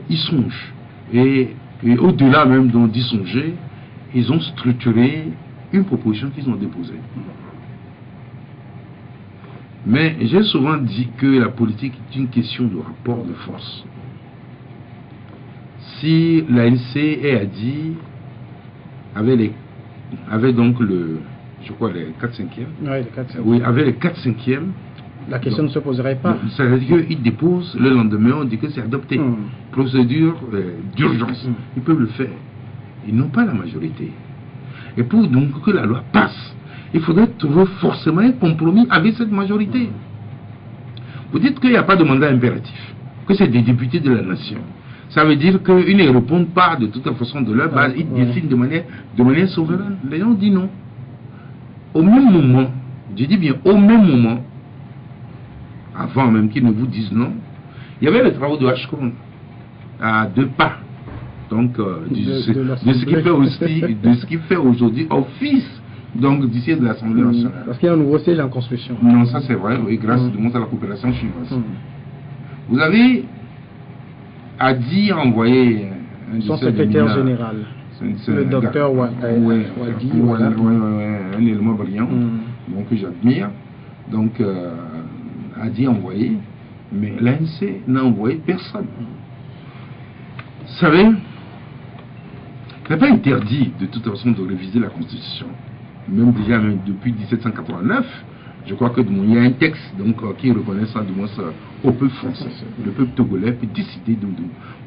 y songent. Et au-delà même d'y songer, ils ont structuré une proposition qu'ils ont déposée. Mais j'ai souvent dit que la politique est une question de rapport de force. Si l'ANC et ADI avaient donc je crois les 4/5e. Oui, avec les 4/5e. La question ne se poserait pas. Ça veut dire qu'ils déposent, le lendemain on dit que c'est adopté. Procédure d'urgence. Ils peuvent le faire. Ils n'ont pas la majorité. Et pour donc que la loi passe, il faudrait trouver forcément un compromis avec cette majorité. Vous dites qu'il n'y a pas de mandat impératif, que c'est des députés de la nation. Ça veut dire qu'ils ne répondent pas de toute façon de leur base, ils décident de manière souveraine. Les gens disent non. Au même moment, je dis bien au même moment, avant même qu'ils ne vous disent non, il y avait les travaux de HCON à 2 pas. Donc, de ce qui fait aujourd'hui office donc du siège de l'Assemblée nationale. Parce qu'il y a un nouveau siège en construction. Non, ça c'est vrai, oui, grâce à la coopération chinoise. Vous avez Adi envoyé son secrétaire général, le docteur Wadi, un élément brillant, donc que j'admire. Donc, Adi envoyé, mais l'ANC n'a envoyé personne. Vous savez, il n'est pas interdit de toute façon de réviser la Constitution. Même déjà depuis 1789, je crois qu'il y a un texte donc, qui reconnaît ça, du moins au peuple français. Le peuple togolais peut décider de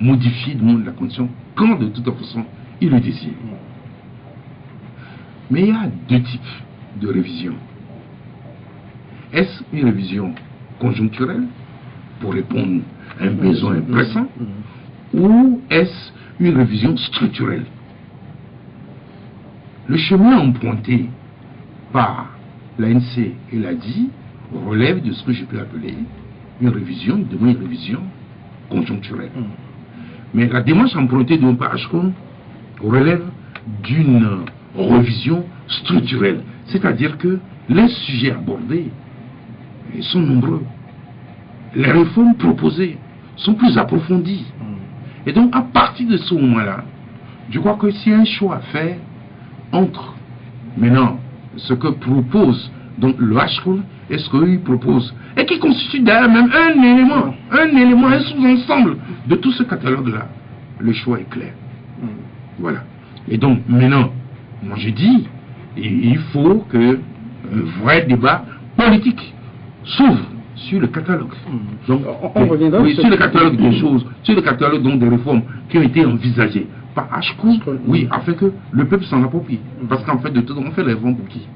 modifier la Constitution quand de toute façon il le désire. Mais il y a 2 types de révision. Est-ce une révision conjoncturelle pour répondre à un besoin pressant ou est-ce une révision structurelle? Le chemin emprunté par l'ANC et l'ADI relève de ce que je peux appeler une révision conjoncturelle. Mais la démarche empruntée par HCON relève d'une révision structurelle. C'est-à-dire que les sujets abordés sont nombreux. Les réformes proposées sont plus approfondies. Et donc, à partir de ce moment-là, je crois que s'il y a un choix à faire entre maintenant ce que propose donc le HCON et ce qu'il propose, et qui constitue d'ailleurs même un élément, un sous-ensemble de tout ce catalogue-là, le choix est clair. Voilà. Et donc, maintenant, moi je dis, il faut que un vrai débat politique s'ouvre sur le catalogue. Donc, on reviendra sur le catalogue des choses, sur le catalogue donc, des réformes qui ont été envisagées par HCO, oui, afin que le peuple s'en approprie. Parce qu'en fait, de tout, on fait les réformes pour qui?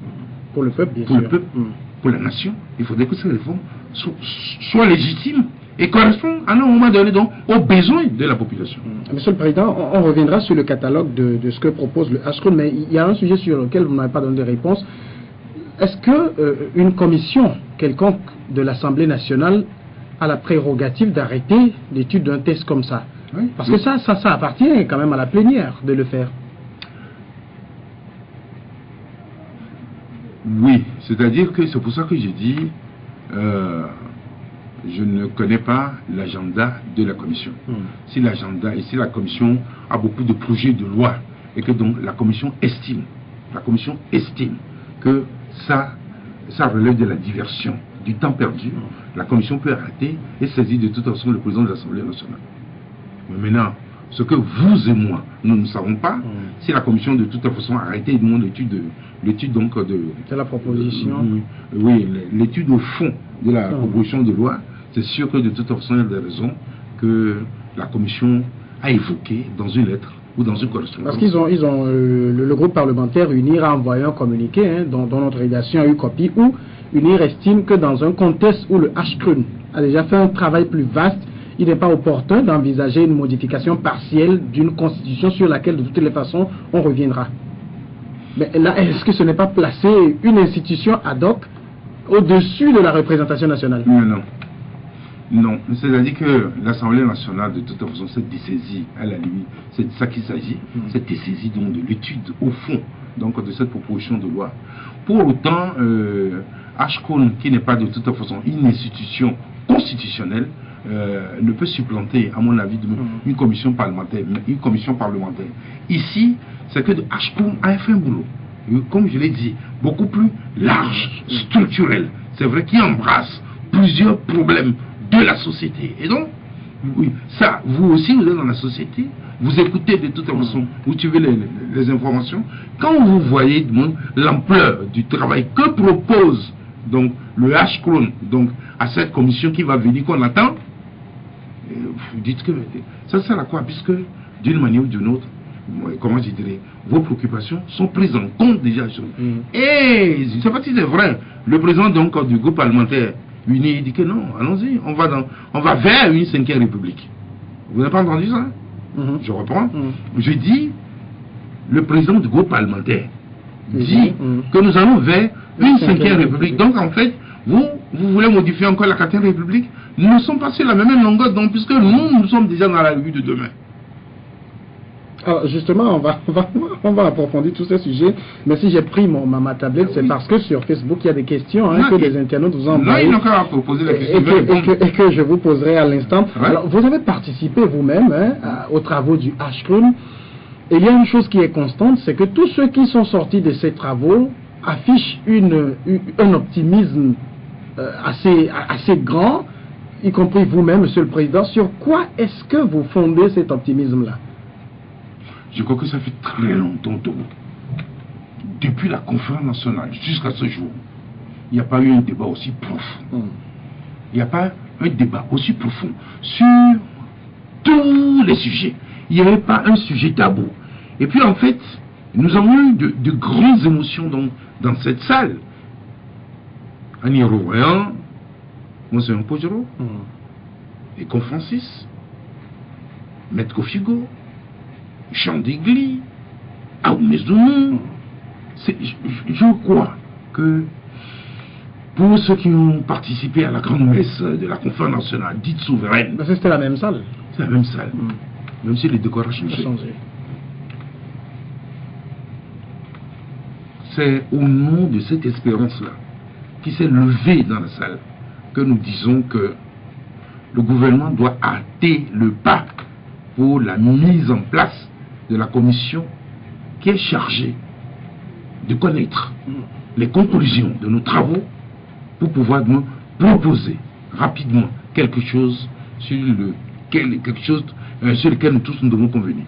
Pour le peuple, bien pour sûr. Le peuple, pour la nation. Il faudrait que ces réformes soient légitimes et correspondent à un moment donné donc, aux besoins de la population. Monsieur le Président, on reviendra sur le catalogue de ce que propose le HCO, mais il y a un sujet sur lequel vous n'avez pas donné de réponse. Est-ce que une commission quelconque de l'Assemblée nationale a la prérogative d'arrêter l'étude d'un test comme ça? Oui. Parce que ça appartient quand même à la plénière de le faire. Oui, c'est-à-dire que c'est pour ça que j'ai dit, je ne connais pas l'agenda de la commission. Si l'agenda et si la commission a beaucoup de projets de loi et que donc la commission estime que ça relève de la diversion, du temps perdu, la commission peut arrêter et saisir de toute façon le président de l'Assemblée nationale. Mais maintenant, ce que vous et moi, nous ne savons pas, si la commission de toute façon a arrêté l'étude donc de la proposition. Oui, l'étude au fond de la proposition de loi, c'est sûr que de toute façon, il y a des raisons que la commission a évoquées dans une lettre ou dans une correspondance. Parce qu'ils ont le groupe parlementaire UNIR a envoyé un communiqué dont notre rédaction a eu copie, où UNIR estime que dans un contexte où le HCRUN a déjà fait un travail plus vaste, il n'est pas opportun d'envisager une modification partielle d'une constitution sur laquelle de toutes les façons on reviendra. Mais là, est-ce que ce n'est pas placer une institution ad hoc au-dessus de la représentation nationale? Non, c'est-à-dire que l'Assemblée nationale, de toute façon, s'est dessaisie, à la limite, c'est de ça qu'il s'agit, s'est dessaisie donc de l'étude au fond donc, de cette proposition de loi. Pour autant, HCON, qui n'est pas de toute façon une institution constitutionnelle, ne peut supplanter, à mon avis, une commission parlementaire. Ici, c'est que HCON a fait un boulot, comme je l'ai dit, beaucoup plus large, structurel. C'est vrai qu'il embrasse plusieurs problèmes de la société. Et donc, oui, ça, vous aussi, vous êtes dans la société, vous écoutez de toute façon, vous suivez les informations. Quand vous voyez l'ampleur du travail que propose donc, le HCRON, donc à cette commission qui va venir, qu'on attend, vous dites que ça sert à quoi? Puisque d'une manière ou d'une autre, comment je dirais, vos préoccupations sont prises en compte déjà. Et je ne sais pas si c'est vrai, le président donc, du groupe parlementaire uni dit que non, allons-y, on va vers une 5e république. Vous n'avez pas entendu ça? Je reprends. Je dis, le président du groupe parlementaire dit que nous allons vers une 5e république. Donc en fait, vous voulez modifier encore la 4e république? Nous ne sommes pas sur la même longueur d'onde, puisque nous sommes déjà dans la revue de demain. Alors justement, on va approfondir tous ces sujets. Mais si j'ai pris ma tablette, c'est parce que sur Facebook, il y a des questions que les internautes vous envoient. Non, il n'a qu'à poser la question. Et que je vous poserai à l'instant. Ouais. Alors, vous avez participé vous-même aux travaux du HCRUN. Et il y a une chose qui est constante, c'est que tous ceux qui sont sortis de ces travaux affichent un optimisme assez grand, y compris vous-même, Monsieur le Président. Sur quoi est-ce que vous fondez cet optimisme-là? Je crois que ça fait très longtemps, depuis la conférence nationale jusqu'à ce jour, il n'y a pas eu un débat aussi profond. Il n'y a pas un débat aussi profond sur tous les sujets. Il n'y avait pas un sujet tabou. Et puis en fait, nous avons eu de grandes émotions dans cette salle. Annie Royan, Monsieur Pojoro, et Francis, Maître Kofigo, Chandegli, Aoumezounou. Je crois que pour ceux qui ont participé à la grande messe de la conférence nationale dite souveraine, c'était la même salle. C'est la même salle, même si les décors ont changé. C'est au nom de cette espérance-là qui s'est levée dans la salle que nous disons que le gouvernement doit hâter le pas pour la mise en place de la commission qui est chargée de connaître les conclusions de nos travaux pour pouvoir nous proposer rapidement quelque chose sur lesquels nous tous nous devons convenir.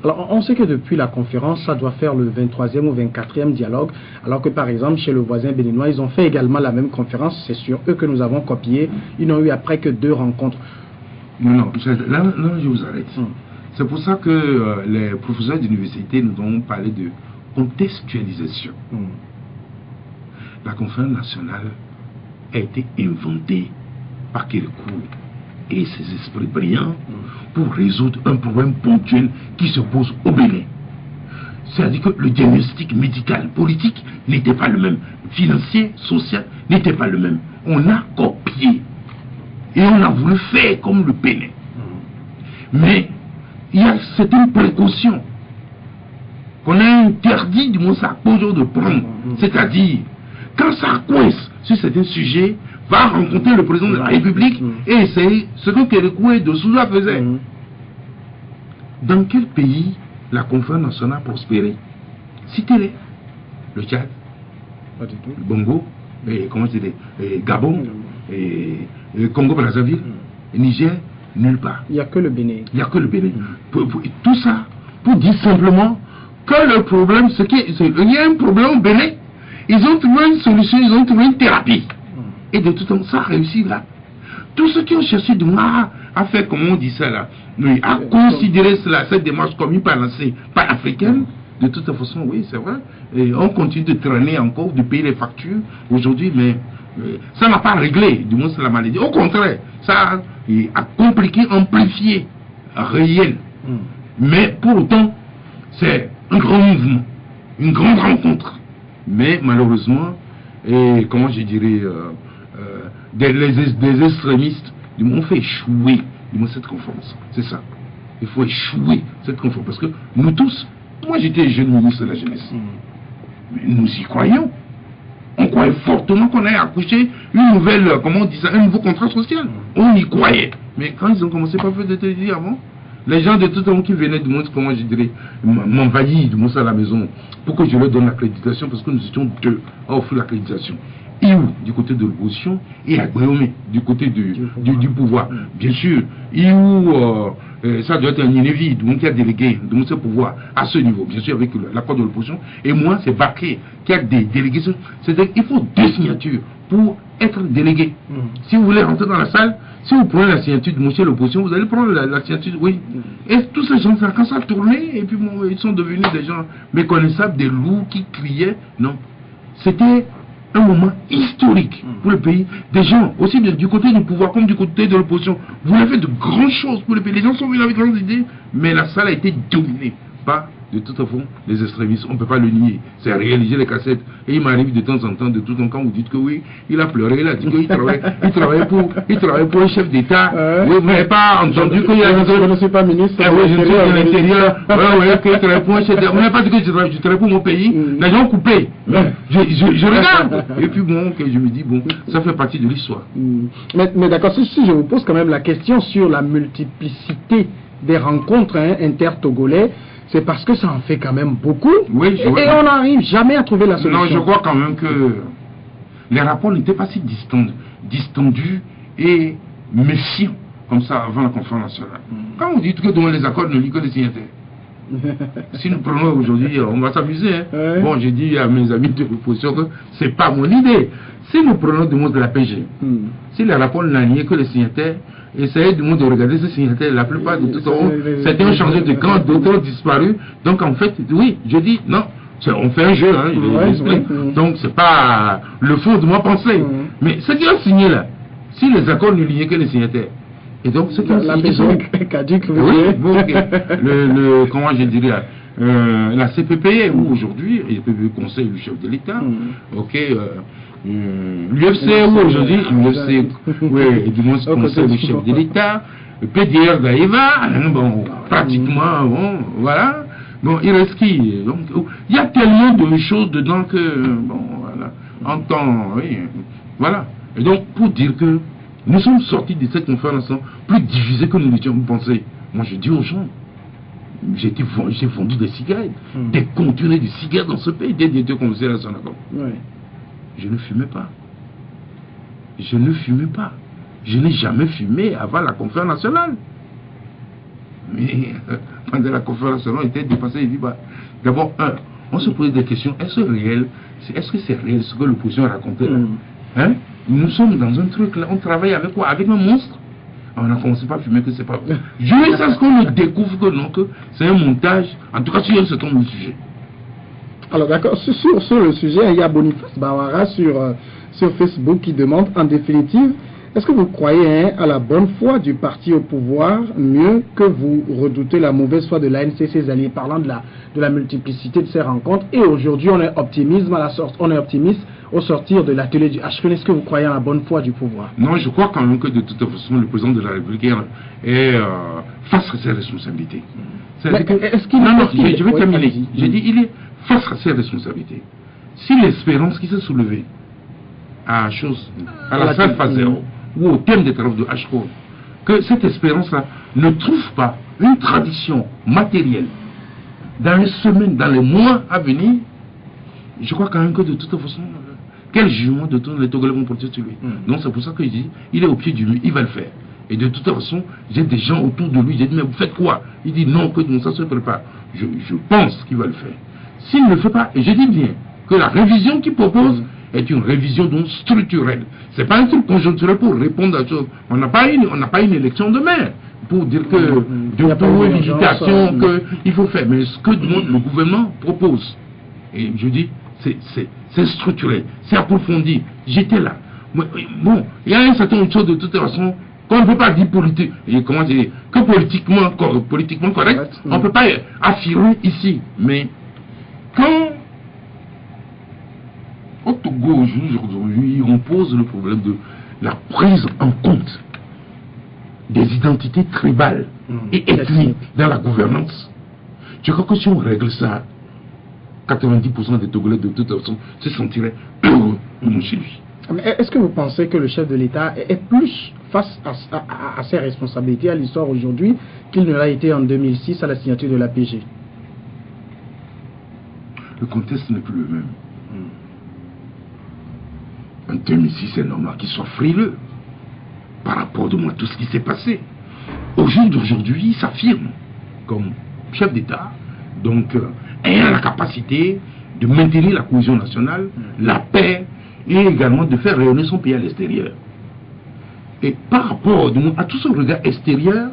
Alors, on sait que depuis la conférence, ça doit faire le 23e ou 24e dialogue, alors que par exemple, chez le voisin béninois, ils ont fait également la même conférence, c'est sur eux que nous avons copié, ils n'ont eu après que 2 rencontres. Non, là, je vous arrête. C'est pour ça que les professeurs d'université nous ont parlé de contextualisation. La conférence nationale a été inventée par Kérékou et ses esprits brillants pour résoudre un problème ponctuel qui se pose au Bénin. C'est-à-dire que le diagnostic médical, politique n'était pas le même, financier, social n'était pas le même. On a copié et on a voulu faire comme le Bénin. Mais il y a certaines précautions qu'on a interdit du moins ça de prendre. C'est-à-dire, quand ça coince sur certains sujets, va rencontrer le président de la République et essayer ce que Kérékou de Souza faisait. Dans quel pays la conférence nationale a prospéré? Citez-les. Le Tchad, le Bongo, et, comment dire, et Gabon, et Congo-Brazzaville, Niger, nulle part. Il n'y a que le Bénin. Il n'y a que le Bénin. Tout ça pour dire simplement que le problème, c'est qu'il y a un problème au Bénin. Ils ont trouvé une solution, ils ont trouvé une thérapie. Et de tout temps, ça a réussi là. Tous ceux qui ont cherché de moi à faire, comment on dit ça là, à considérer cela, cette démarche comme une pensée pan-africaine, de toute façon, oui, c'est vrai. Et on continue de traîner encore, de payer les factures aujourd'hui, mais ça n'a pas réglé, du moins c'est la maladie. Au contraire, ça a compliqué, amplifié, réel. Mais pour autant, c'est un grand mouvement, une grande rencontre. Mais malheureusement, et comment je dirais, des extrémistes ont fait échouer cette conférence. C'est ça. Il faut échouer cette conférence. Parce que nous tous, moi j'étais jeune ministre de la jeunesse, mais nous y croyons. On croyait fortement qu'on allait accoucher une nouvelle, comment on dit ça, un nouveau contrat social. On y croyait. Mais quand ils ont commencé par faire des télévisions avant, les gens de tout le monde qui venaient du monde, comment je dirais, m'envahir du monde à la maison pour que je leur donne l'accréditation, parce que nous étions 2 à offrir l'accréditation. Iou, du côté de l'opposition, et Agbeomé, du côté du pouvoir. Bien sûr, Iou, ça doit être un inévit, du monde qui a délégué ce pouvoir à ce niveau, bien sûr, avec l'accord de l'opposition. Et moi, c'est Baké qui a des délégations. C'est-à-dire qu'il faut 2 signatures pour être délégué. Si vous voulez rentrer dans la salle, si vous prenez la signature de monsieur l'opposition, vous allez prendre la signature, oui. Et tous ces gens, quand ça a tourné, et puis bon, ils sont devenus des gens méconnaissables, des loups qui criaient. Non. C'était un moment historique pour le pays. Des gens, aussi du côté du pouvoir comme du côté de l'opposition, vous avez fait de grandes choses pour le pays. Les gens sont venus avec grandes idées, mais la salle a été dominée par, de toute façon, les extrémistes. On ne peut pas le nier. C'est réaliser les cassettes. Et il m'arrive de temps en temps, de tout en temps, quand vous dites que oui, il a pleuré, il a dit qu'il travaillait pour un chef d'État. Vous n'avez pas entendu qu'il y a... Je ne suis pas ministre. Oui, je suis de l'Intérieur. Oui, qu'il travaille pour un chef d'État. Vous n'avez pas dit que je travaille pour mon pays. Les gens ont coupé. Je regarde. Et puis bon, je me dis, bon, ça fait partie de l'histoire. Mais d'accord, si je vous pose quand même la question sur la multiplicité des rencontres inter-togolais, c'est parce que ça en fait quand même beaucoup. Oui, et on n'arrive jamais à trouver la solution. Non, je crois quand même que les rapports n'étaient pas si distendus et méfiants comme ça avant la conférence nationale. Quand vous dites que dans les accords ne lisent que les signataires, si nous prenons aujourd'hui, on va s'amuser. Hein. Bon, j'ai dit à mes amis de l'opposition que c'est pas mon idée. Si nous prenons du monde de la PG, si les rapports n'ont lié que les signataires, essayez du monde de regarder ces signataires. La plupart de tout en haut, certains ont changé de camp, d'autres ont disparu. Donc en fait, oui, je dis non. On fait un jeu, hein, donc c'est pas le fond de ma pensée. Mais ce qui ont signé là, si les accords ne liaient que les signataires, et donc c'est comme la caduque, comment je dirais, la CPP, où aujourd'hui, le Conseil du chef de l'État, l'UFC, où aujourd'hui, l'UFC, oui, du moins Conseil du chef de l'État, le PDR d'Aïva, bon, pratiquement, bon, voilà. Bon, il reste qui? Donc, il y a tellement de choses dedans que, bon, voilà, en temps, oui, voilà. Et donc, pour dire que nous sommes sortis de cette conférence plus divisés que nous l'étions pensé. Moi, je dis aux gens, j'ai vendu des cigarettes, des conteneurs de cigarettes dans ce pays, dès qu'on faisait la Sonacom. Je ne fumais pas. Je ne fumais pas. Je n'ai jamais fumé avant la conférence nationale. Mais pendant la conférence, on était dépassé. Il dit, bah, d'abord, on se pose des questions. Est-ce que c'est réel ce que l'opposition a raconté là? Hein? Nous sommes dans un truc là, on travaille avec quoi? Avec un monstre? On a commencé par fumer que c'est pas vrai. Jusqu'à ce qu'on découvre que non, que c'est un montage, en tout cas sur un certain nombre de sujets. Alors d'accord, sur le sujet, il y a Boniface Bawara sur Facebook qui demande en définitive, est-ce que vous croyez à la bonne foi du parti au pouvoir mieux que vous redoutez la mauvaise foi de l'ANC et ses alliés, parlant de la multiplicité de ces rencontres, et aujourd'hui on est optimiste au sortir de l'atelier du HFN. Est-ce que vous croyez à la bonne foi du pouvoir? Non, je crois quand même que de toute façon le président de la République est face à ses responsabilités. Je vais terminer. J'ai dit, il est face à ses responsabilités. Si l'espérance qui s'est soulevée à la salle phase 0 ou au thème des travaux de HCO, que cette espérance-là ne trouve pas une tradition matérielle dans les semaines, dans les mois à venir, je crois quand même que de toute façon, quel jugement de tous les Togolais vont porter sur lui. Donc c'est pour ça que je dis, il est au pied du mur, il va le faire. Et de toute façon, j'ai des gens autour de lui, j'ai dit, mais vous faites quoi? Il dit non, que ça se prépare. Je pense qu'il va le faire. S'il ne le fait pas, et je dis bien que la révision qu'il propose est une révision donc structurelle. Ce n'est pas un truc conjoncturel pour répondre à ça. On n'a pas une élection demain pour dire que de toute législation qu'il faut faire. Mais ce que le gouvernement propose, et je dis, c'est structurel, c'est approfondi. J'étais là. Bon, il y a un certain nombre de choses de toute façon qu'on ne peut pas dire politique, comment dire, que politiquement correct, on ne peut pas affirmer ici. Mais quand au Togo aujourd'hui, on pose le problème de la prise en compte des identités tribales et ethniques dans la gouvernance, je crois que si on règle ça, 90% des Togolais de toute façon se sentiraient heureux chez lui. Est-ce que vous pensez que le chef de l'État est plus face à ses responsabilités, à l'histoire aujourd'hui, qu'il ne l'a été en 2006 à la signature de l'APG? Le contexte n'est plus le même. En 2006, c'est normal qu'il soit frileux par rapport à tout ce qui s'est passé. Au jour d'aujourd'hui, il s'affirme comme chef d'État, donc ayant la capacité de maintenir la cohésion nationale, la paix, et également de faire rayonner son pays à l'extérieur. Et par rapport à tout ce regard extérieur,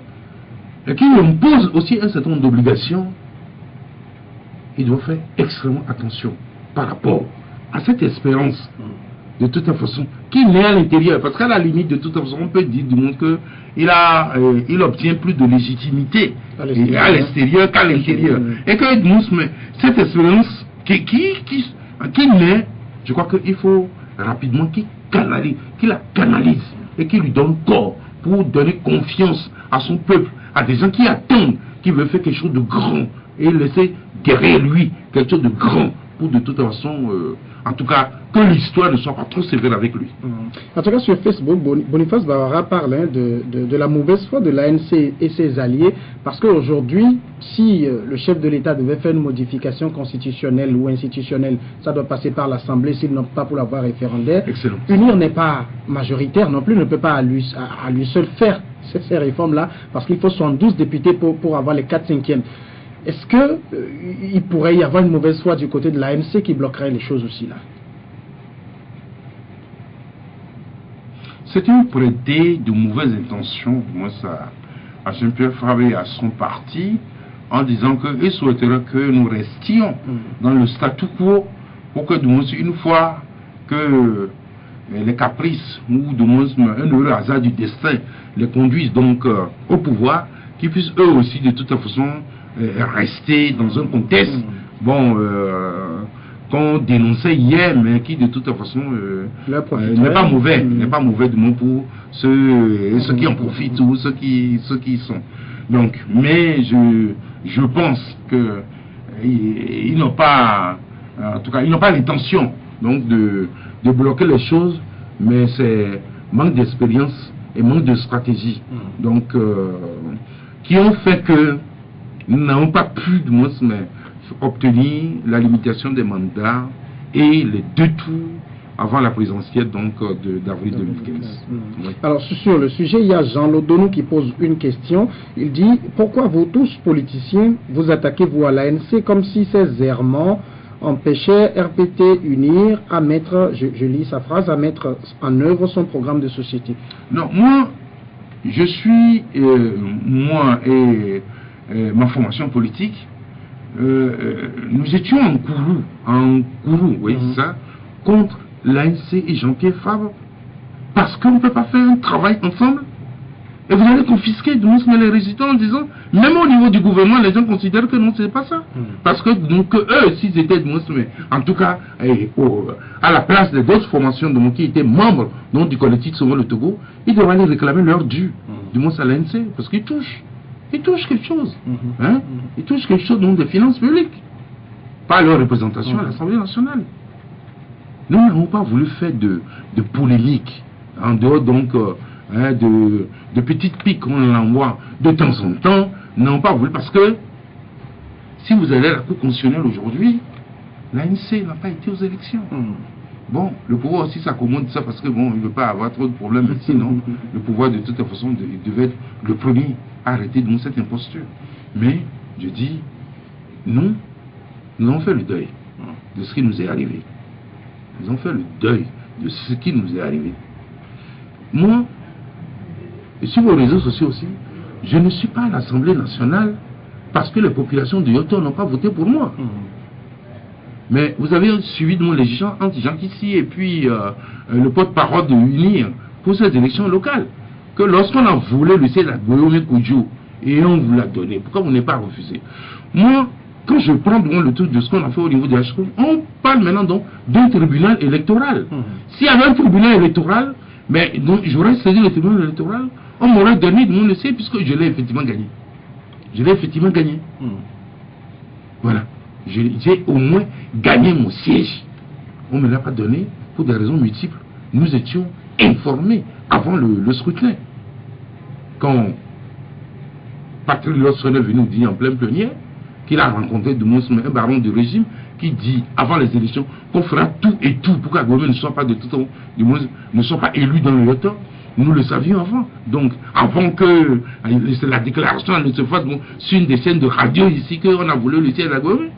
qui impose aussi un certain nombre d'obligations, il doit faire extrêmement attention par rapport à cette espérance, de toute façon, qui naît à l'intérieur. Parce qu'à la limite, de toute façon, on peut dire du monde qu'il obtient plus de légitimité à l'extérieur qu'à l'intérieur. Et que cette espérance qui naît, je crois qu'il faut rapidement qu'il la canalise et qu'il lui donne corps pour donner confiance à son peuple, à des gens qui attendent, qui veulent faire quelque chose de grand et laisser derrière lui quelque chose de grand pour de toute façon, en tout cas, que l'histoire ne soit pas trop sévère avec lui. En tout cas, sur Facebook, Boniface Bawara parle de la mauvaise foi de l'ANC et ses alliés, parce qu'aujourd'hui, si le chef de l'État devait faire une modification constitutionnelle ou institutionnelle, ça doit passer par l'Assemblée, s'il n'opte pas pour la voie référendaire. Excellent. UNIR n'est pas majoritaire non plus, ne peut pas à lui seul faire ces réformes-là, parce qu'il faut 72 députés pour avoir les 4/5e. Est-ce qu'il pourrait y avoir une mauvaise foi du côté de l'ANC qui bloquerait les choses aussi là? C'est une prêtée de mauvaises intentions, moi ça, à Jean-Pierre Faré et à son parti, en disant qu'il souhaiterait que nous restions dans le statu quo pour que, une fois que les caprices ou de moins un heureux hasard du destin les conduisent donc au pouvoir, qu'ils puissent eux aussi de toute façon rester dans un contexte qu'on dénonçait hier, mais qui de toute façon n'est pas mauvais, du moins pour ceux qui en profitent ou ceux qui sont. Donc, mais je pense que ils n'ont pas, en tout cas, ils n'ont pas l'intention donc de bloquer les choses, mais c'est manque d'expérience et manque de stratégie, donc qui ont fait que nous n'avons pas pu, du moins, obtenir la limitation des mandats et les 2 tours avant la présidentielle donc d'avril 2015. Oui. Alors sur le sujet, il y a Jean Lodonou qui pose une question. Il dit: pourquoi vous tous politiciens vous attaquez vous à l'ANC comme si ces errements empêchaient RPT Unir à mettre, je lis sa phrase, à mettre en œuvre son programme de société? Non, moi je suis moi et ma formation politique, nous étions en courroux, oui, ça, contre l'ANC et Jean-Pierre Fabre, parce qu'on ne peut pas faire un travail ensemble. Et vous allez confisquer les résultats en disant, même au niveau du gouvernement, les gens considèrent que non, c'est pas ça. Parce que donc eux, s'ils étaient en tout cas à la place de d'autres formations qui étaient membres donc, du collectif Sauvons le Togo, ils devraient aller réclamer leur dû, du moins à l'ANC, parce qu'ils touchent quelque chose. Hein? Ils touchent quelque chose donc des finances publiques, pas leur représentation à l'Assemblée nationale. Nous n'avons pas voulu faire de polémique, en dehors donc de petites piques qu'on envoie de temps en temps. Nous n'avons pas voulu, parce que si vous allez à la Cour constitutionnelle aujourd'hui, l'ANC n'a pas été aux élections. Bon, le pouvoir aussi s'accommode de ça parce que bon, il ne veut pas avoir trop de problèmes, mais sinon, le pouvoir de toute façon devait être le premier à arrêter de nous cette imposture. Mais, je dis, nous avons fait le deuil de ce qui nous est arrivé. Nous avons fait le deuil de ce qui nous est arrivé. Moi, et sur vos réseaux sociaux aussi, je ne suis pas à l'Assemblée nationale parce que les populations de Yoto n'ont pas voté pour moi. Mais vous avez suivi de moi les gens entre Jean Kissi et puis le porte-parole de Unir pour ces élections locales. Que lorsqu'on a voulu le siège à Goyome Koudjou et on vous l'a donné, pourquoi vous n'avez pas refusé? Moi, quand je prends le truc de ce qu'on a fait au niveau de HCOM, on parle maintenant donc d'un tribunal électoral. S'il y avait un tribunal électoral, mais donc j'aurais saisi le tribunal électoral, on m'aurait donné de mon essai puisque je l'ai effectivement gagné. Je l'ai effectivement gagné. Voilà. J'ai au moins gagné mon siège. On ne me l'a pas donné pour des raisons multiples. Nous étions informés avant le scrutin. Quand Patrick Losson est venu nous dire en pleine plénière qu'il a rencontré un baron du régime qui dit avant les élections qu'on fera tout et tout pour qu'Agomé ne soit pas ne soit pas élu dans le Yoto. Nous le savions avant. Donc, avant que la déclaration ne se fasse sur une des chaînes de radio ici qu'on a voulu le siège à Agomé.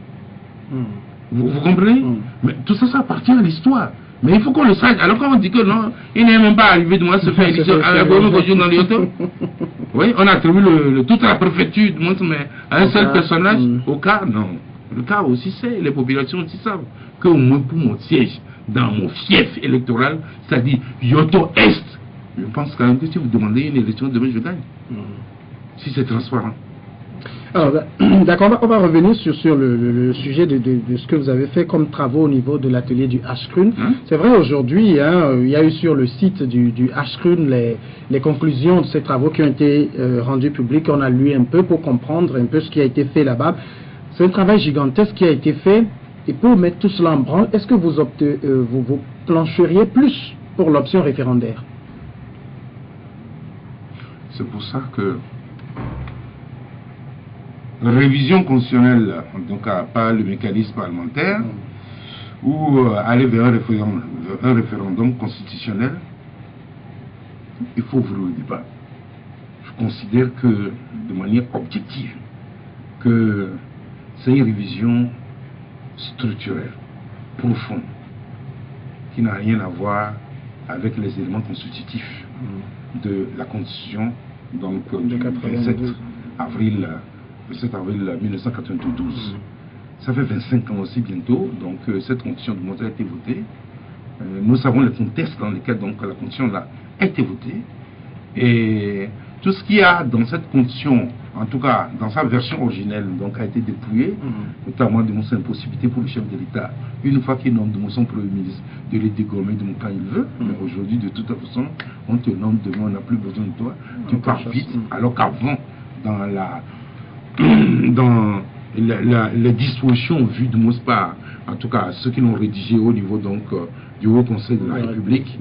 Vous comprenez? Mais tout ça, ça appartient à l'histoire. Mais il faut qu'on le sache. Alors quand on dit que non, il n'est même pas arrivé de moi se faire élection à Agomé dans le Yoto. Oui, on a attribué toute la préfecture mais à un seul personnage. Au cas, non. Le cas aussi c'est, les populations aussi savent que au moins pour mon siège, dans mon fief électoral, c'est-à-dire Yoto Est, je pense quand même que si vous demandez une élection demain, je gagne. Si c'est transparent. Alors, d'accord, on va revenir sur le sujet de ce que vous avez fait comme travaux au niveau de l'atelier du HCRUN. C'est vrai, aujourd'hui, il y a eu sur le site du HCRUN les conclusions de ces travaux qui ont été rendus publics. On a lu un peu pour comprendre un peu ce qui a été fait là-bas. C'est un travail gigantesque qui a été fait. Et pour mettre tout cela en branle, est-ce que vous plancheriez plus pour l'option référendaire? C'est pour ça que révision constitutionnelle, donc pas le mécanisme parlementaire, ou aller vers un référendum constitutionnel, il faut ouvrir le débat. Je considère que, de manière objective, que c'est une révision structurelle, profonde, qui n'a rien à voir avec les éléments constitutifs de la Constitution, donc du 27 avril 1992. Ça fait 25 ans aussi bientôt, donc cette constitution de a été votée. Nous savons les contextes dans lesquels donc, la constitution là, a été votée. Et tout ce qu'il y a dans cette constitution, en tout cas dans sa version originelle, donc, a été dépouillé, notamment de mon impossibilité pour le chef de l'État, une fois qu'il nomme de son Premier ministre, de les dégommer de quand il veut. Mais aujourd'hui, de toute façon, on te nomme demain, on n'a plus besoin de toi, tu pars vite, alors qu'avant, dans les dispositions vues de Mospa, en tout cas ceux qui l'ont rédigé au niveau donc du Haut Conseil de la République,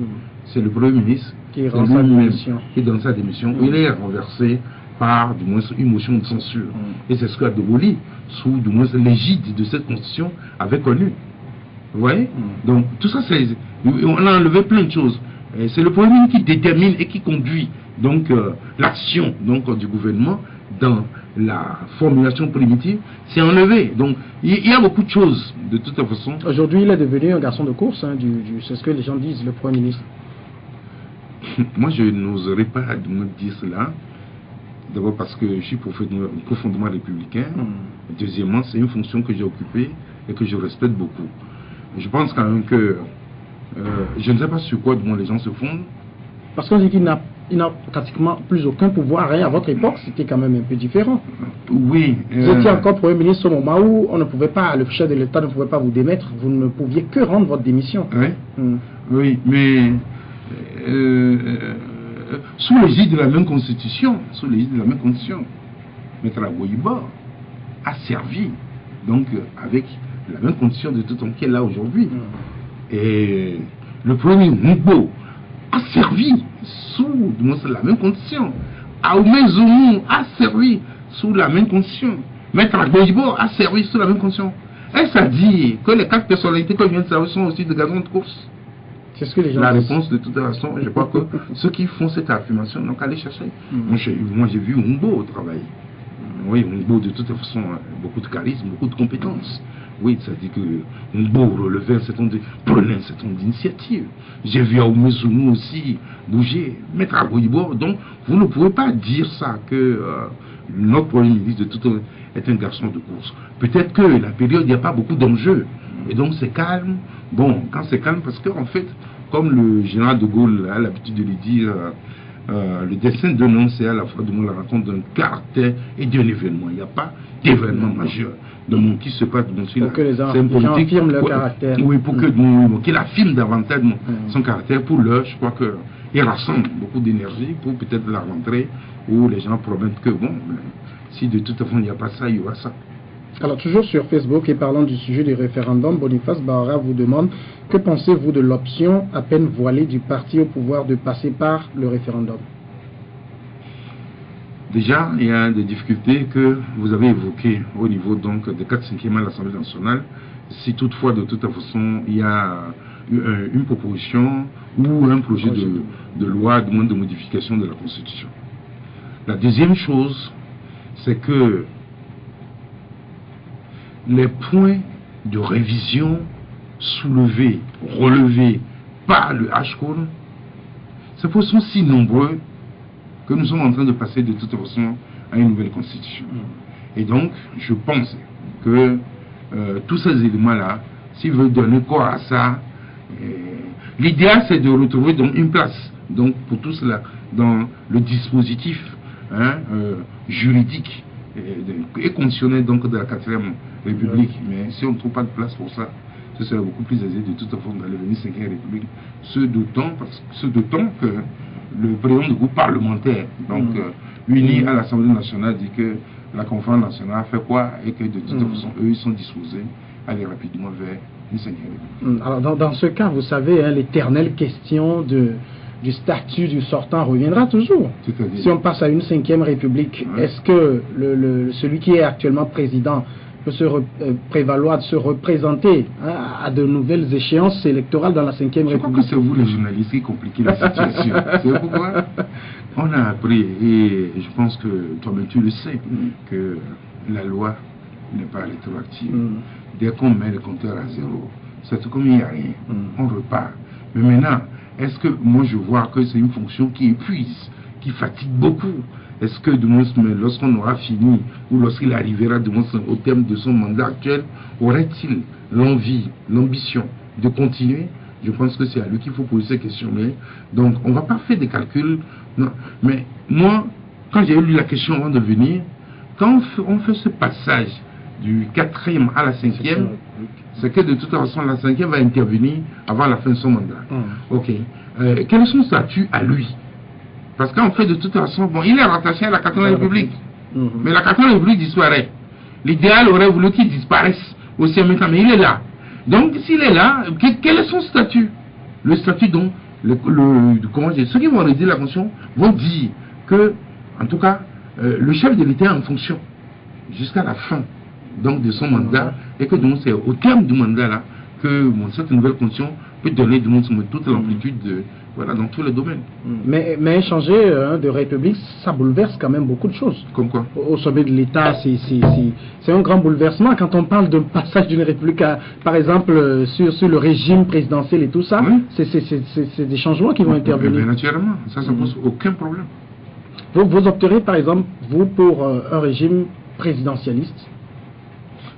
c'est le Premier ministre qui rend sa démission. Qui donne sa démission. Il est renversé par du moins une motion de censure. Et c'est ce que De Gaulle, sous du moins l'égide de cette constitution, avait connu. Vous voyez? Donc, tout ça, on a enlevé plein de choses. C'est le Premier ministre qui détermine et qui conduit donc l'action du gouvernement dans la formulation primitive. C'est enlevé. Donc, il y a beaucoup de choses, de toute façon. Aujourd'hui, il est devenu un garçon de course, hein, c'est ce que les gens disent, le Premier ministre. Moi, je n'oserais pas me dire cela. D'abord parce que je suis profondément républicain. Deuxièmement, c'est une fonction que j'ai occupée et que je respecte beaucoup. Je pense quand même que je ne sais pas sur quoi les gens se fondent. Parce qu'on dit qu'il n'a pratiquement plus aucun pouvoir. Hein. À votre époque, c'était quand même un peu différent. Oui. Vous étiez encore Premier ministre au moment où on ne pouvait pas, le chef de l'État ne pouvait pas vous démettre. Vous ne pouviez que rendre votre démission. Oui, oui, mais sous l'égide de la même constitution, Maître Aboyiba a servi donc avec la même condition de tout temps qu'elle est là aujourd'hui. Et le premier Ngbo a servi sous la même condition. Aoumé Zoumou a servi sous la même condition. Maître Aboyiba a servi sous la même condition. Est-ce à dire que les 4 personnalités que je viens de servir sont aussi de garçons de course? C'est ce que les gens La disent. réponse, de toute façon, je crois que ceux qui font cette affirmation n'ont qu'à aller chercher. Moi, j'ai vu Ngbo travailler. Oui, Ngbo, de toute façon, beaucoup de charisme, beaucoup de compétences. Oui, ça dit que Ngbo relevait prenait un certain nombre d'initiatives. J'ai vu Aoumé Zoumou aussi bouger, mettre à Boyibo. Donc, vous ne pouvez pas dire ça, que notre Premier ministre de tout est un garçon de course. Peut-être que la période, il n'y a pas beaucoup d'enjeux. Et donc, c'est calme. Bon, quand c'est calme, parce qu'en fait, comme le général de Gaulle a l'habitude de le dire, le destin d'un homme, c'est à la fois la rencontre d'un caractère et d'un événement. Il n'y a pas d'événement majeur de mon qui se passe dans pour que les gens affirment leur caractère. Oui, pour qu'il affirme davantage son caractère. Pour l'heure, je crois qu'il rassemble beaucoup d'énergie pour peut-être la rentrée où les gens promettent que bon, si de toute façon il n'y a pas ça, il y aura ça. Alors, toujours sur Facebook et parlant du sujet du référendum, Boniface Bahara vous demande: que pensez-vous de l'option à peine voilée du parti au pouvoir de passer par le référendum? Déjà, il y a des difficultés que vous avez évoquées au niveau donc des 4/5e à l'Assemblée nationale. Si toutefois, de toute façon, il y a une proposition ou un projet de loi de modification de la Constitution. La deuxième chose, c'est que les points de révision soulevés, relevés par le HCOR, ces points sont si nombreux que nous sommes en train de passer de toute façon à une nouvelle constitution. Et donc, je pense que tous ces éléments-là, s'ils veulent donner corps à ça, l'idéal c'est de retrouver donc une place donc, pour tout cela dans le dispositif juridique et conditionnel donc de la 4e République. Mais si on ne trouve pas de place pour ça, ce serait beaucoup plus aisé de toute façon d'aller venir 5e République. Ce d'autant que le président du groupe parlementaire, donc uni à l'Assemblée nationale, dit que la conférence nationale a fait quoi et que de toute façon, eux, ils sont disposés à aller rapidement vers une 5e République. Alors, dans ce cas, vous savez, hein, l'éternelle question du statut du sortant reviendra toujours. Si on passe à une 5e République, est-ce que celui qui est actuellement président peut se prévaloir de se représenter à de nouvelles échéances électorales dans la 5e République? Je crois que c'est vous les journalistes qui compliquez la situation. C'est pourquoi on a appris, et je pense que toi-même tu le sais, que la loi n'est pas rétroactive. Dès qu'on met le compteur à zéro, c'est comme il n'y a rien, on repart. Mais maintenant, est-ce que moi je vois que c'est une fonction qui épuise, qui fatigue beaucoup? Est-ce que lorsqu'on aura fini ou lorsqu'il arrivera au terme de son mandat actuel, aurait-il l'envie, l'ambition de continuer? Je pense que c'est à lui qu'il faut poser ces questions. Donc on ne va pas faire des calculs. Non. Mais moi, quand j'ai lu la question avant de venir, quand on fait ce passage du 4e à la 5e, c'est que de toute façon la 5e va intervenir avant la fin de son mandat. Ok. Quel est son statut à lui? Parce qu'en fait, de toute façon, bon, il est rattaché à la 4e République. Mais la 4e République disparaît. L'idéal aurait voulu qu'il disparaisse aussi en même temps, mais il est là. Donc, s'il est là, quel est son statut? Le statut dont, ceux qui vont rédiger la Constitution vont dire que, en tout cas, le chef de l'État est en fonction jusqu'à la fin donc, de son mandat, et que donc c'est au terme du mandat là que cette nouvelle constitution peut donner toute l'amplitude voilà, dans tous les domaines. Mais changer de république, ça bouleverse quand même beaucoup de choses. Comme quoi? Au sommet de l'État, c'est un grand bouleversement. Quand on parle d'un passage d'une république, par exemple, sur le régime présidentiel et tout ça, oui. C'est des changements qui vont intervenir. Mais naturellement, ça ne pose aucun problème. Vous opterez, par exemple, vous, pour un régime présidentialiste?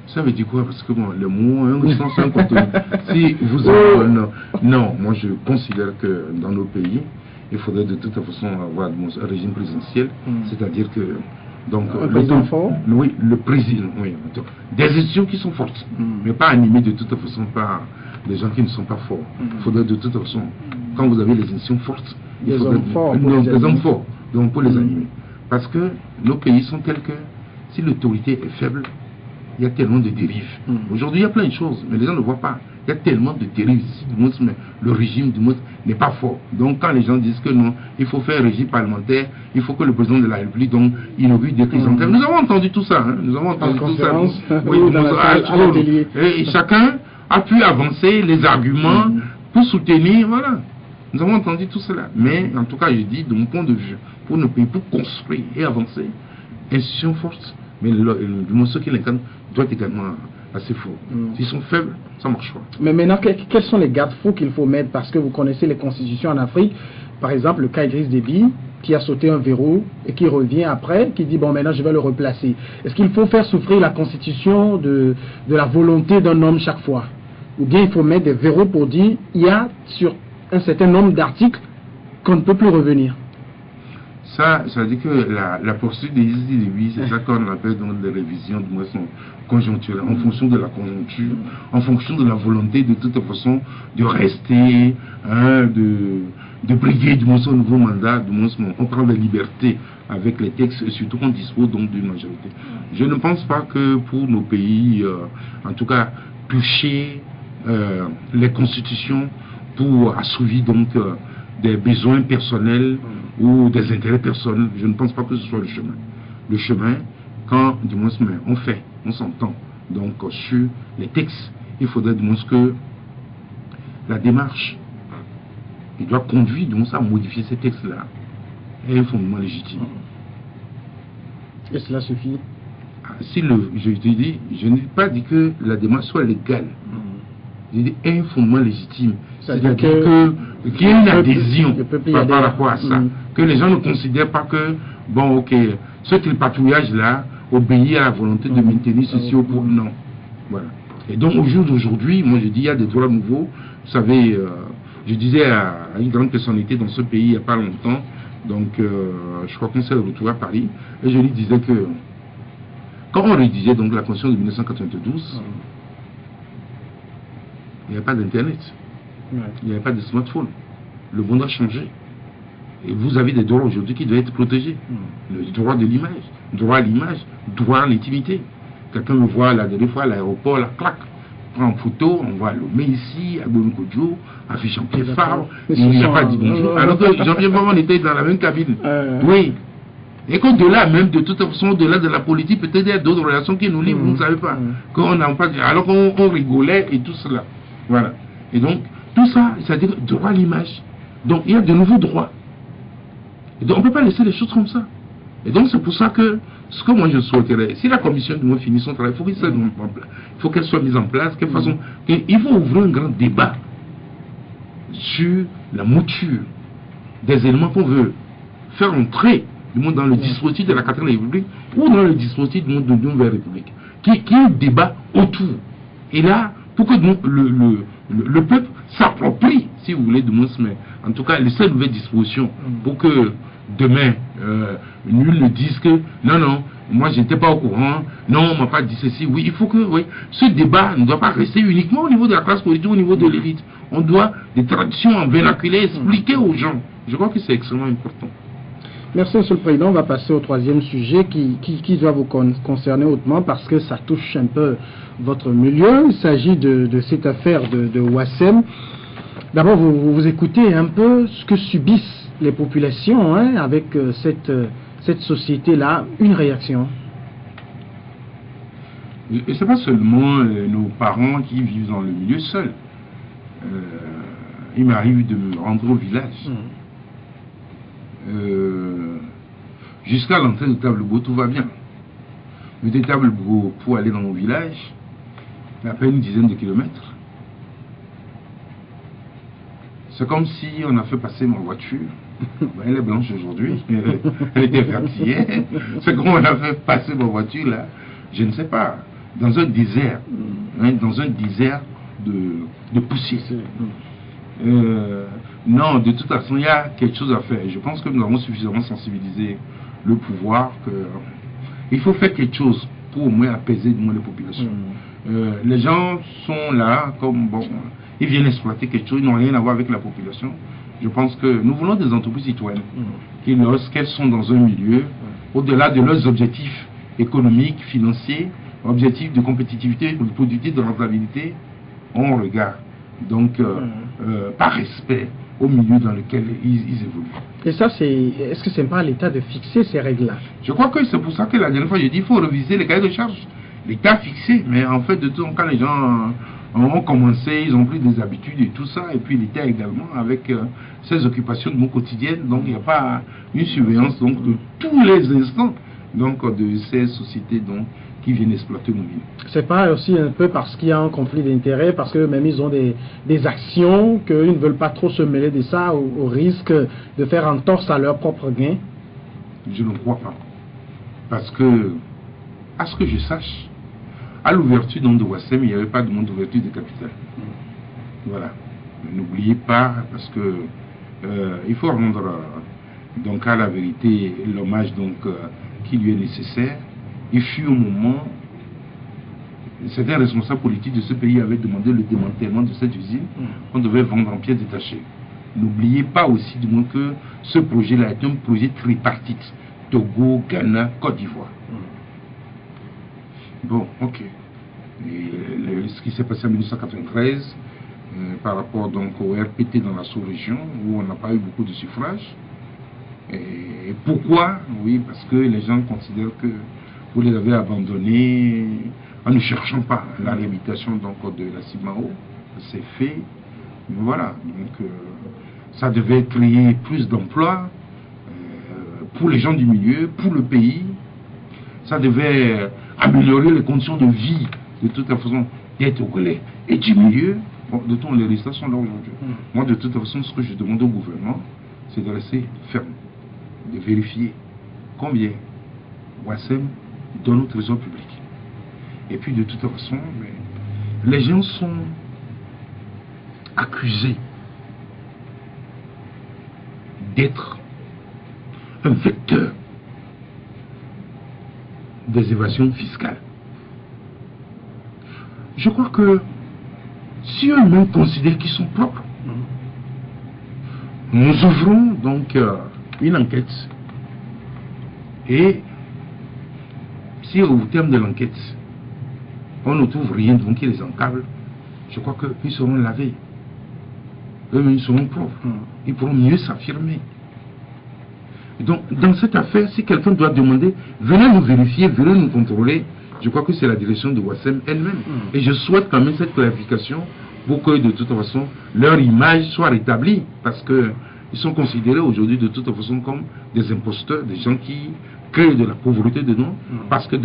Ça veut dire quoi? Parce que bon, le mot, c'est un contenu. Si vous non, moi je considère que dans nos pays, il faudrait de toute façon avoir un régime présidentiel, c'est-à-dire que donc un président fort. Oui, le président, oui, des institutions qui sont fortes, mais pas animées de toute façon par des gens qui ne sont pas forts. Il faudrait de toute façon, quand vous avez les institutions fortes, des hommes forts, des hommes forts, donc pour les animer, parce que nos pays sont tels que si l'autorité est faible, il y a tellement de dérives. Aujourd'hui, il y a plein de choses, mais les gens ne voient pas. Il y a tellement de dérives ici, mais le régime du monde n'est pas fort. Donc, quand les gens disent que non, il faut faire un régime parlementaire, il faut que le président de la République inaugure des chrysanthèmes. Nous avons entendu tout ça. Nous avons entendu tout ça. Oui, et chacun a pu avancer les arguments pour soutenir. Voilà. Nous avons entendu tout cela. Mais, en tout cas, je dis, de mon point de vue, pour nos pays, pour construire et avancer, institutions fortes, mais ceux qui l'incarnent doivent également assez fort. S'ils sont faibles, ça ne marche pas. Mais maintenant, quels sont les garde-fous qu'il faut mettre? Parce que vous connaissez les constitutions en Afrique. Par exemple, le cas Idriss Déby, qui a sauté un verrou et qui revient après, qui dit, bon, maintenant, je vais le replacer. Est-ce qu'il faut faire souffrir la constitution de la volonté d'un homme chaque fois? Ou bien il faut mettre des verrous pour dire, il y a sur un certain nombre d'articles qu'on ne peut plus revenir? Ça veut dire que la poursuite des Déby, c'est ça qu'on appelle donc des révisions de moisson conjoncturelle, en fonction de la conjoncture, en fonction de la volonté de toute façon de rester, de briguer du moins son nouveau mandat, du moins on prend la liberté avec les textes et surtout on dispose donc d'une majorité. Je ne pense pas que pour nos pays, en tout cas, toucher les constitutions pour assouvir donc des besoins personnels ou des intérêts personnels, je ne pense pas que ce soit le chemin. Le chemin, quand du moins on s'entend donc sur les textes, il faudrait du moins que la démarche qui doit conduire du moins à modifier ces textes-là ait un fondement légitime. Et cela suffit? Si je te dis, je n'ai pas dit que la démarche soit légale. J'ai dit un fondement légitime. C'est-à-dire qu'il y ait une adhésion par rapport à ça. Que les gens ne considèrent pas que, bon, ok, ce tripatouillage-là obéit à la volonté de maintenir ceci au pouvoir. Non. Voilà. Et donc, au jour d'aujourd'hui, moi je dis, il y a des droits nouveaux. Vous savez, je disais à une grande personnalité dans ce pays il n'y a pas longtemps, donc je crois qu'on s'est retrouvé à Paris, et je lui disais que quand on rédigeait donc la Constitution de 1992, il n'y avait pas d'internet, il n'y avait pas de smartphone. Le monde a changé. Et vous avez des droits aujourd'hui qui doivent être protégés. Le droit de l'image, droit à l'image, droit à l'intimité. Quelqu'un me voit la dernière fois à l'aéroport, la claque, prend en photo, on voit Lomé ici, à Gounkodjo, affiche Jean-Pierre Favre, il n'y a pas dit bonjour. Alors que Jean-Pierre Favre, on était dans la même cabine. Oui. Et qu'au-delà même, de toute façon, au-delà de la politique, peut-être il y a d'autres relations qui nous lient, vous ne savez pas. Alors qu'on rigolait et tout cela. Voilà. Et donc, tout ça, c'est-à-dire droit à l'image. Donc, il y a de nouveaux droits. Et donc, on ne peut pas laisser les choses comme ça. Et donc, c'est pour ça que, ce que moi je souhaiterais, si la commission du moins finit son travail, il faut qu'elle soit mise en place, il faut ouvrir un grand débat sur la mouture des éléments qu'on veut faire entrer, du moins dans le dispositif de la 4e République, ou dans le dispositif de la Nouvelle République, qui est un débat autour. Et là, pour que le peuple s'approprie, si vous voulez, mais en tout cas, les seules nouvelles dispositions pour que demain, nul ne dise que non, moi j'étais pas au courant, non, on m'a pas dit ceci. Oui, il faut que ce débat ne doit pas rester uniquement au niveau de la classe politique, au niveau de l'élite. On doit des traductions en vernaculaire expliquer aux gens. Je crois que c'est extrêmement important. Merci, Monsieur le Président. On va passer au troisième sujet qui doit vous concerner hautement parce que ça touche un peu votre milieu. Il s'agit de cette affaire de Ouassem. D'abord, vous écoutez un peu ce que subissent les populations avec cette société-là. Une réaction? Et ce n'est pas seulement nos parents qui vivent dans le milieu seuls. Il m'arrive de me rendre au village. Jusqu'à l'entrée de Tablebo, tout va bien. Mais de Tablebo, pour aller dans mon village, à peine une dizaine de kilomètres. C'est comme si on a fait passer ma voiture. Elle est blanche aujourd'hui. Elle était verte hier. C'est comme on a fait passer ma voiture là. Je ne sais pas. Dans un désert. Dans un désert de poussière. Non, de toute façon, il y a quelque chose à faire. Je pense que nous avons suffisamment sensibilisé le pouvoir qu'il faut faire quelque chose pour au moins apaiser du moins les populations. Les gens sont là comme, bon, ils viennent exploiter quelque chose, ils n'ont rien à voir avec la population. Je pense que nous voulons des entreprises citoyennes qui, lorsqu'elles sont dans un milieu, au-delà de leurs objectifs économiques, financiers, objectifs de compétitivité, de productivité, de rentabilité, on regarde. Donc, par respect au milieu dans lequel ils évoluent. Et ça, est-ce que ce n'est pas à l'État de fixer ces règles-là? Je crois que c'est pour ça que la dernière fois, j'ai dit qu'il faut réviser les cahiers de charges. L'État a fixé, mais en fait, de tout temps, quand les gens ont commencé, ils ont pris des habitudes et tout ça, et puis l'État également, avec ses occupations de mon quotidien, donc il n'y a pas une surveillance donc, de tous les instants donc, de ces sociétés donc, qui viennent exploiter nos villes. C'est pas aussi un peu parce qu'il y a un conflit d'intérêts, parce que même ils ont des actions qu'ils ne veulent pas trop se mêler de ça, au risque de faire entorse à leur propre gain? Je ne crois pas. Parce que, à ce que je sache, à l'ouverture de Wassem, il n'y avait pas de demande d'ouverture de capital. Voilà. N'oubliez pas, parce que il faut rendre donc à la vérité l'hommage donc qui lui est nécessaire. Il fut au moment, certains responsables politiques de ce pays avaient demandé le démantèlement de cette usine qu'on devait vendre en pièces détachées. N'oubliez pas aussi du moins que ce projet-là est un projet tripartite. Togo, Ghana, Côte d'Ivoire. Bon, ok. Et ce qui s'est passé en 1993, par rapport donc au RPT dans la sous-région, où on n'a pas eu beaucoup de suffrages. Et pourquoi? Oui, parce que les gens considèrent que vous les avez abandonnés en ne cherchant pas la réhabilitation donc, de la CIMAO. C'est fait. Voilà. Donc, ça devait créer plus d'emplois pour les gens du milieu, pour le pays. Ça devait améliorer les conditions de vie de toute la façon des Togolais et du milieu. Bon, de toute les résultats sont là aujourd'hui. Moi, de toute façon, ce que je demande au gouvernement, c'est de rester ferme, de vérifier combien Wassem donne au trésor public. Et puis, de toute façon, les gens sont accusés d'être un vecteur des évasions fiscales. Je crois que si eux-mêmes considèrent qu'ils sont propres, nous ouvrons donc une enquête. Et si au terme de l'enquête, on ne trouve rien donc qui les encadre, je crois qu'ils seront lavés. Eux-mêmes seront propres. Ils pourront mieux s'affirmer. Donc, dans cette affaire, si quelqu'un doit demander, venez nous vérifier, venez nous contrôler, je crois que c'est la direction de Wassem elle-même. Et je souhaite quand même cette clarification pour que, de toute façon, leur image soit rétablie. Parce qu'ils sont considérés aujourd'hui, de toute façon, comme des imposteurs, des gens qui créent de la pauvreté dedans. Parce que,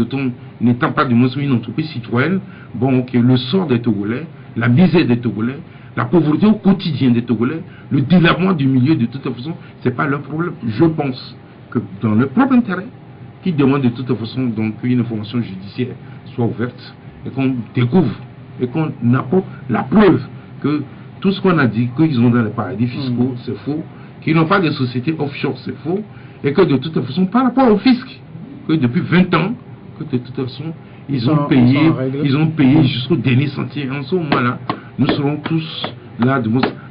n'étant pas du moins une entreprise citoyenne, bon, ok, le sort des Togolais, la misère des Togolais, la pauvreté au quotidien des Togolais, le délabrement du milieu, de toute façon, ce n'est pas leur problème. Je pense que dans leur propre intérêt, qu'ils demandent de toute façon donc une information judiciaire soit ouverte et qu'on découvre et qu'on apporte la preuve que tout ce qu'on a dit, qu'ils ont dans les paradis fiscaux, c'est faux, qu'ils n'ont pas de sociétés offshore, c'est faux, et que de toute façon, par rapport au fisc, que depuis 20 ans, que de toute façon, ils ont payé jusqu'au dernier centime. En ce moment-là, nous serons tous là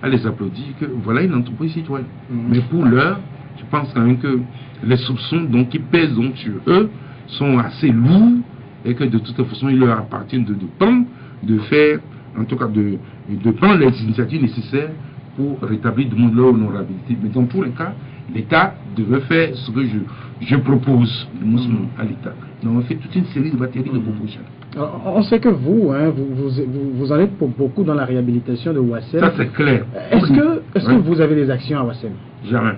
à les applaudir que voilà une entreprise citoyenne. Mais pour l'heure, je pense quand même que les soupçons donc, qui pèsent donc, sur eux sont assez lourds et que de toute façon, il leur appartient de prendre, de faire, en tout cas de prendre les initiatives nécessaires pour rétablir de leur honorabilité. Mais dans tous les cas, l'État devait faire ce que je propose à l'État. Donc on fait toute une série de batteries de propositions. Alors, on sait que vous, hein, vous en êtes pour beaucoup dans la réhabilitation de Ouassem. Ça, c'est clair. Est-ce que vous avez des actions à Ouassem? Jamais.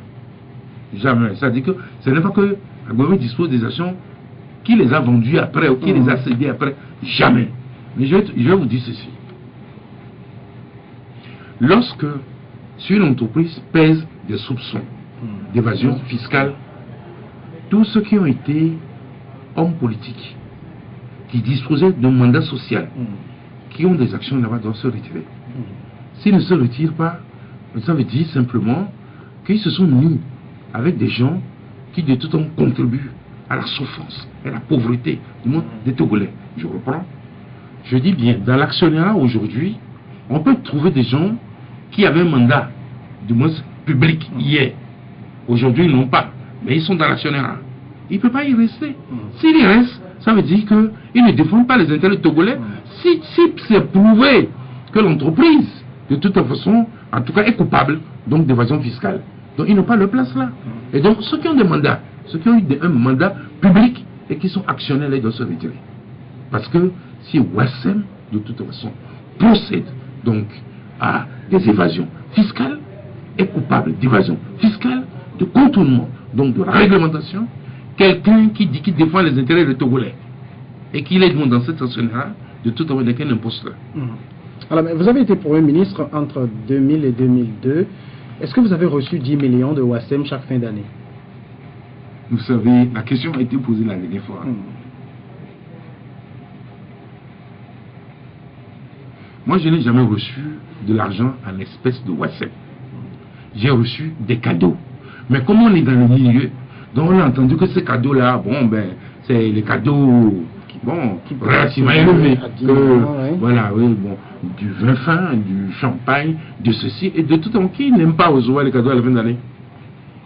Jamais. C'est-à-dire que ce n'est pas que le gouvernement dispose des actions, qui les a vendues après ou qui les a cédées après. Jamais. Mais je vais vous dire ceci. Lorsque sur une entreprise pèse des soupçons d'évasion fiscale, tous ceux qui ont été hommes politiques, qui disposaient d'un mandat social, qui ont des actions là-bas, doivent se retirer. S'ils ne se retirent pas, ça veut dire simplement qu'ils se sont mis avec des gens qui de tout temps contribuent à la souffrance et à la pauvreté du monde des Togolais. Je reprends. Je dis bien, dans l'actionnariat aujourd'hui, on peut trouver des gens qui avaient un mandat, du moins public, hier. Aujourd'hui, ils n'ont pas, mais ils sont dans l'actionnariat. Ils ne peuvent pas y rester. S'ils y restent, ça veut dire qu'ils ne défendent pas les intérêts togolais. Si c'est prouvé que l'entreprise, de toute façon, en tout cas, est coupable donc d'évasion fiscale. Donc, ils n'ont pas leur place là. Et donc, ceux qui ont des mandats, ceux qui ont eu un mandat public et qui sont actionnaires, ils doivent se retirer. Parce que si Ouassem, de toute façon, procède donc à des évasions fiscales, est coupable d'évasion fiscale, de contournement, donc de réglementation, quelqu'un qui dit qu'il défend les intérêts des Togolais et qu'il est dans cette actionnaire, de toute façon, n'est qu'un imposteur. Alors, vous avez été Premier ministre entre 2000 et 2002. Est-ce que vous avez reçu 10 millions de Ouassem chaque fin d'année? Vous savez, la question a été posée la dernière fois. Moi, je n'ai jamais reçu de l'argent en espèces de Ouassem. J'ai reçu des cadeaux. Mais comme on est dans le milieu, donc on a entendu que ces cadeaux-là, bon, ben, c'est les cadeaux, bon, relativement élevés. Voilà, oui, bon, du vin fin, du champagne, de ceci, et de tout temps, qui n'aime pas recevoir les cadeaux à la fin d'année?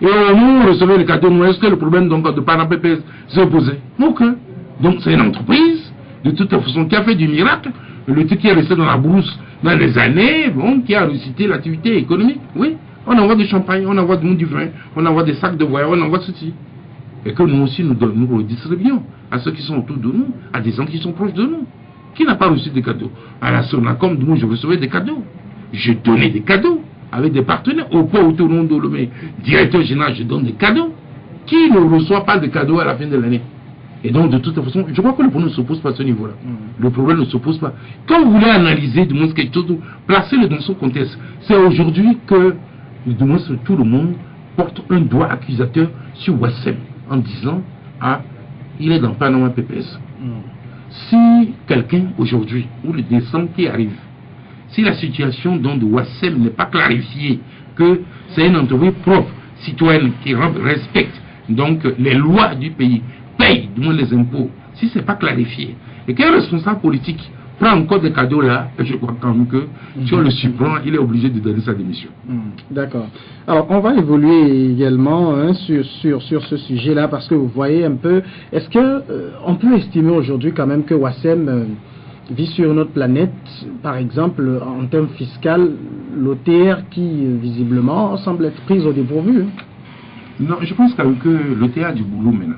Et nous recevons les cadeaux, nous, est-ce que le problème donc de Panama PPS s'est posé? Aucun. Donc c'est une entreprise, de toute façon, qui a fait du miracle, le truc qui est resté dans la brousse dans les années, bon, qui a récité l'activité économique, oui. On envoie du champagne, on envoie du vin, on envoie des sacs de voyage, on envoie ceci. Et que nous aussi, nous redistribuons à ceux qui sont autour de nous, à des gens qui sont proches de nous. Qui n'a pas reçu des cadeaux? À la Sonacom, moi, je recevais des cadeaux. Je donnais des cadeaux avec des partenaires. Au point où tout le monde le directeur général, je donne des cadeaux. Qui ne reçoit pas de cadeaux à la fin de l'année? Et donc, de toute façon, je crois que le problème ne se pose pas à ce niveau-là. Le problème ne se pose pas. Quand vous voulez analyser, du moins, quelque chose, placez-le dans son contexte. C'est aujourd'hui que, du moins, tout le monde porte un doigt accusateur sur Ouassem en disant, ah, il est dans Panama PPS. Si quelqu'un aujourd'hui, ou le décembre qui arrive, si la situation de Ouassem n'est pas clarifiée, que c'est une entreprise propre, citoyenne, qui respecte donc les lois du pays, paye du moins les impôts, si ce n'est pas clarifié, et qu'un responsable politique prend encore des cadeaux là, et je crois quand même que si on le surprend, il est obligé de donner sa démission. D'accord. Alors, on va évoluer également sur ce sujet-là, parce que vous voyez un peu, est-ce que on peut estimer aujourd'hui quand même que Ouassem vit sur une autre planète, par exemple, en termes fiscal, l'OTR qui, visiblement, semble être prise au dépourvu? Non, je pense quand même que l'OTR a du boulot maintenant.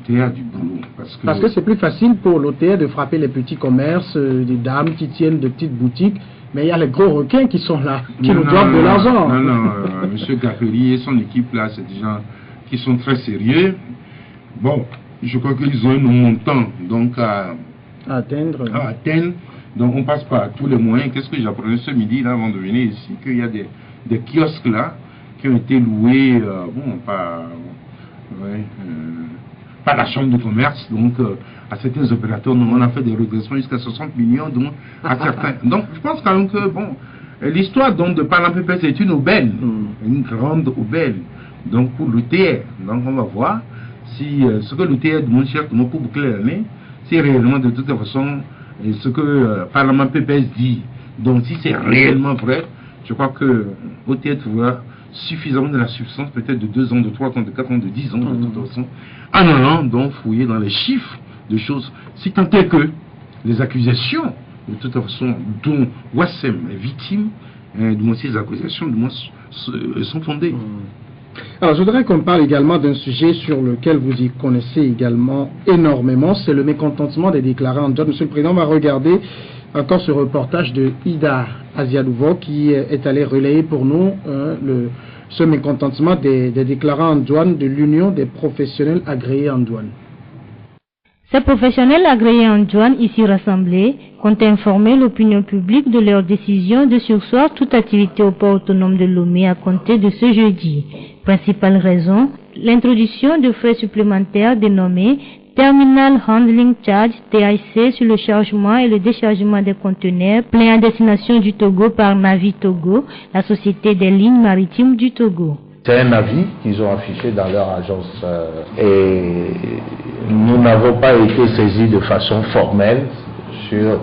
L'OTR a du boulot. Parce que c'est plus facile pour l'OTR de frapper les petits commerces, des dames qui tiennent de petites boutiques, mais il y a les gros requins qui sont là, qui nous doivent de l'argent. Non, M. Gapelli et son équipe là, c'est des gens qui sont très sérieux. Bon, je crois qu'ils ont un montant donc à atteindre. Donc on passe par tous les moyens. Qu'est-ce que j'apprenais ce midi là avant de venir ici? Qu'il y a des kiosques là qui ont été loués par la chambre de commerce, donc à certains opérateurs. On a fait des redressements jusqu'à 60 millions donc, à certains. Donc je pense quand même que bon, l'histoire donc de Panama PPS c'est une aubaine, une grande aubaine donc pour l'OTR. Donc on va voir si ce que l'OTR demande cher pour boucler l'année, c'est réellement de toute façon ce que Panama PPS dit. Donc si c'est réellement vrai, je crois que l'OTR trouvera suffisamment de la substance, peut-être de 2 ans, de 3 ans, de 4 ans, de 10 ans, de toute façon, en allant donc fouiller dans les chiffres de choses, si tant est que les accusations, de toute façon, dont Ouassem est victime, du moins ces accusations, du moins, sont fondées. Alors, je voudrais qu'on parle également d'un sujet sur lequel vous y connaissez également énormément, c'est le mécontentement des déclarants en douane. Monsieur le Président, on va regarder encore ce reportage de Ida Azialouvo qui est allé relayer pour nous ce mécontentement des déclarants en douane de l'Union des professionnels agréés en douane. Ces professionnels agréés en douane ici rassemblés comptent informer l'opinion publique de leur décision de surseoir toute activité au port autonome de Lomé à compter de ce jeudi. Principale raison, l'introduction de frais supplémentaires dénommés Terminal Handling Charge THC sur le chargement et le déchargement des conteneurs pleins à destination du Togo par Navi Togo, la société des lignes maritimes du Togo. C'est un avis qu'ils ont affiché dans leur agence et nous n'avons pas été saisis de façon formelle sur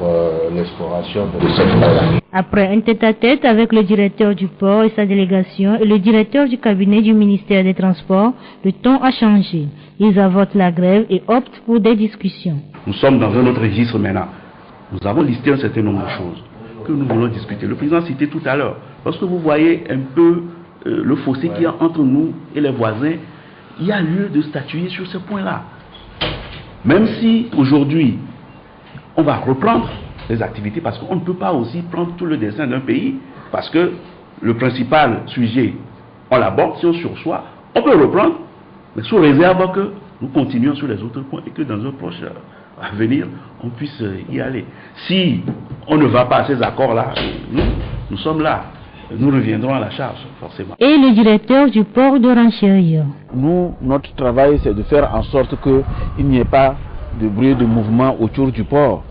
l'exploration de cette frais. Après un tête-à-tête avec le directeur du port et sa délégation et le directeur du cabinet du ministère des Transports, le ton a changé. Ils avortent la grève et optent pour des discussions. Nous sommes dans un autre registre maintenant. Nous avons listé un certain nombre de choses que nous voulons discuter. Le président citait tout à l'heure. Lorsque vous voyez un peu le fossé qu'il y a entre nous et les voisins, il y a lieu de statuer sur ce point-là. Même si aujourd'hui, on va reprendre les activités, parce qu'on ne peut pas aussi prendre tout le destin d'un pays, parce que le principal sujet, on l'aborde, si on sursoit, on peut reprendre, mais sous réserve que nous continuions sur les autres points et que dans un proche avenir, on puisse y aller. Si on ne va pas à ces accords-là, nous sommes là. Nous reviendrons à la charge, forcément. Et le directeur du port de Ranchéria. Nous, notre travail, c'est de faire en sorte qu'il n'y ait pas de bruit de mouvement autour du port.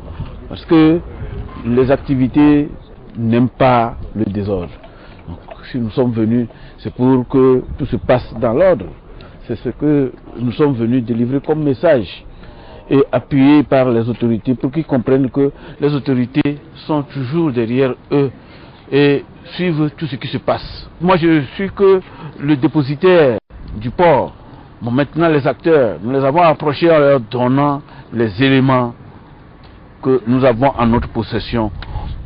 Parce que les activités n'aiment pas le désordre. Donc, si nous sommes venus, c'est pour que tout se passe dans l'ordre. C'est ce que nous sommes venus délivrer comme message. Et appuyé par les autorités pour qu'ils comprennent que les autorités sont toujours derrière eux et suivent tout ce qui se passe. Moi, je suis que le dépositaire du port. Bon, maintenant, les acteurs, nous les avons approchés en leur donnant les éléments que nous avons en notre possession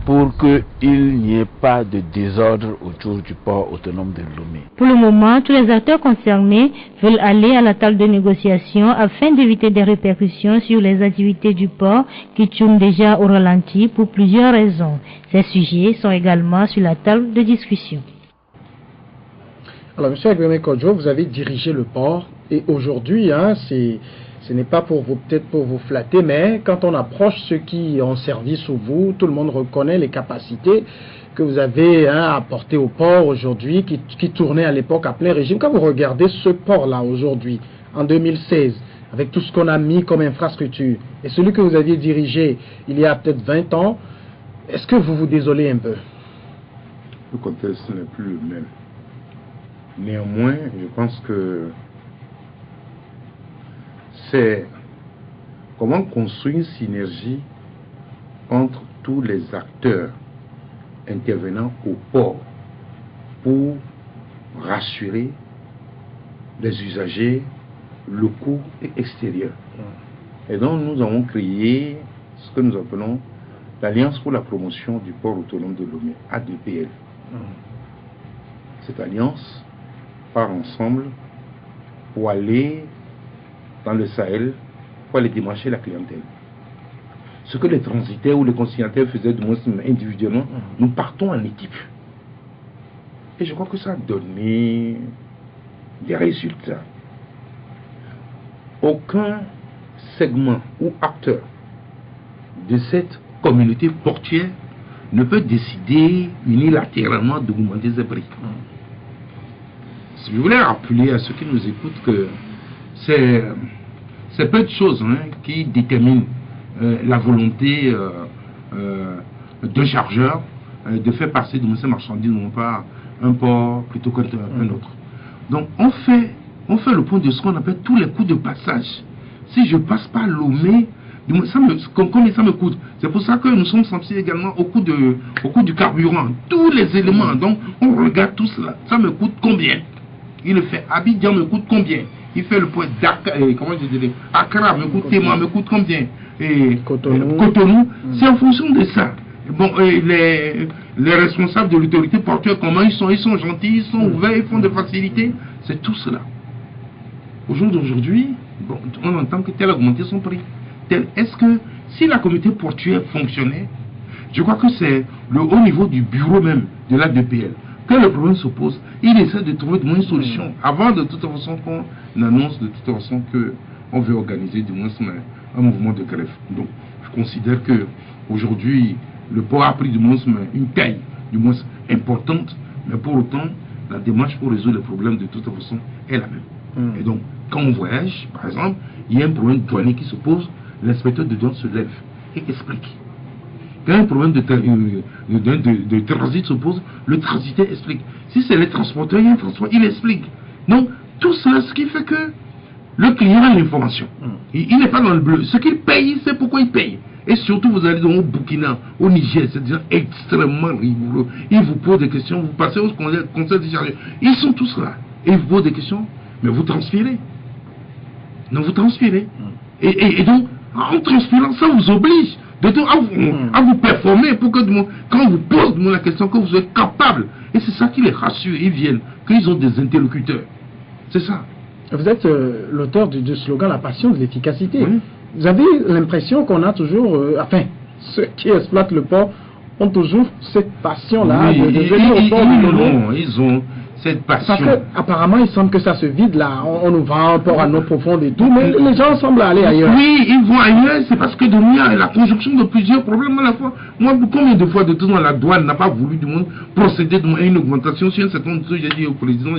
pour qu'il n'y ait pas de désordre autour du port autonome de Lomé. Pour le moment, tous les acteurs concernés veulent aller à la table de négociation afin d'éviter des répercussions sur les activités du port qui tournent déjà au ralenti pour plusieurs raisons. Ces sujets sont également sur la table de discussion. Alors, M. Agbeme Kodjo, vous avez dirigé le port et aujourd'hui, ce n'est pas pour vous, peut-être pour vous flatter, mais quand on approche ceux qui ont servi sous vous, tout le monde reconnaît les capacités que vous avez apportées au port aujourd'hui, qui tournait à l'époque à plein régime. Quand vous regardez ce port-là aujourd'hui, en 2016, avec tout ce qu'on a mis comme infrastructure, et celui que vous aviez dirigé il y a peut-être 20 ans, est-ce que vous vous désolez un peu? Le contexte n'est plus le même. Néanmoins, je pense que c'est comment construire une synergie entre tous les acteurs intervenant au port pour rassurer les usagers locaux et extérieurs. Et donc nous avons créé ce que nous appelons l'Alliance pour la promotion du port autonome de Lomé, ADPL. Cette alliance part ensemble pour aller dans le Sahel, pour aller démarcher la clientèle. Ce que les transitaires ou les consignataires faisaient du moins individuellement, nous partons en équipe. Et je crois que ça a donné des résultats. Aucun segment ou acteur de cette communauté portuaire ne peut décider unilatéralement d'augmenter ses prix. Je voulais rappeler à ceux qui nous écoutent que c'est peu de choses qui déterminent la volonté d'un chargeur de faire passer de ces marchandises non pas un port plutôt qu'un autre. Donc on fait le point de ce qu'on appelle tous les coûts de passage. Si je passe par Lomé, combien ça me coûte? C'est pour ça que nous sommes sensibles également au coût du carburant. Tous les éléments, donc on regarde tout cela. Ça me coûte combien? Il le fait. Abidjan me coûte combien? Il fait le point d'Accra, Accra me coûte Téma, me coûte combien? Et Cotonou. C'est en fonction de ça. Bon, les responsables de l'autorité portuaire, comment ils sont gentils, ils sont ouverts, ils font des facilités. C'est tout cela. Au jour d'aujourd'hui, bon, on entend que tel a augmenté son prix. Est-ce que si la communauté portuaire fonctionnait, je crois que c'est le haut niveau du bureau même de l'ADPL. Quand le problème se pose, il essaie de trouver de moins une solution avant de toute façon qu'on annonce de toute façon qu'on veut organiser du moins un mouvement de grève. Donc je considère que aujourd'hui le port a pris du moins une taille du moins importante, mais pour autant la démarche pour résoudre les problèmes de toute façon est la même. Et donc quand on voyage, par exemple, il y a un problème douanier qui se pose, l'inspecteur de douane se lève et explique. Quand un problème de transit se pose, le transitaire explique. Si c'est les transporteurs, il y a un transport, il explique. Donc, tout cela, ce qui fait que le client a l'information. Il n'est pas dans le bleu. Ce qu'il paye, c'est pourquoi il paye. Et surtout, vous allez au Burkina, au Niger, c'est déjà extrêmement rigoureux. Ils vous posent des questions, vous passez au conseil de chargé. Ils sont tous là. Et ils vous posent des questions, mais vous transpirez. Non, vous transpirez. Et donc, en transpirant, ça vous oblige à vous performer pour que quand on vous pose la question, que vous soyez capable. Et c'est ça qui les rassure, ils viennent, qu'ils ont des interlocuteurs. C'est ça. Vous êtes l'auteur du slogan La passion de l'efficacité. Oui. Vous avez l'impression qu'on a toujours, ceux qui exploitent le port ont toujours cette passion-là de venir au port du Lomé. Ils ont cette passion. Parce qu'apparemment, il semble que ça se vide là. On nous vend un port à nos profondes et tout, mais les gens semblent aller ailleurs. Oui, ils vont ailleurs, c'est parce que il y a la conjonction de plusieurs problèmes à la fois. Moi, combien de fois de tout la douane n'a pas voulu du monde procéder à une augmentation sur un certain nombre de choses. J'ai dit au président,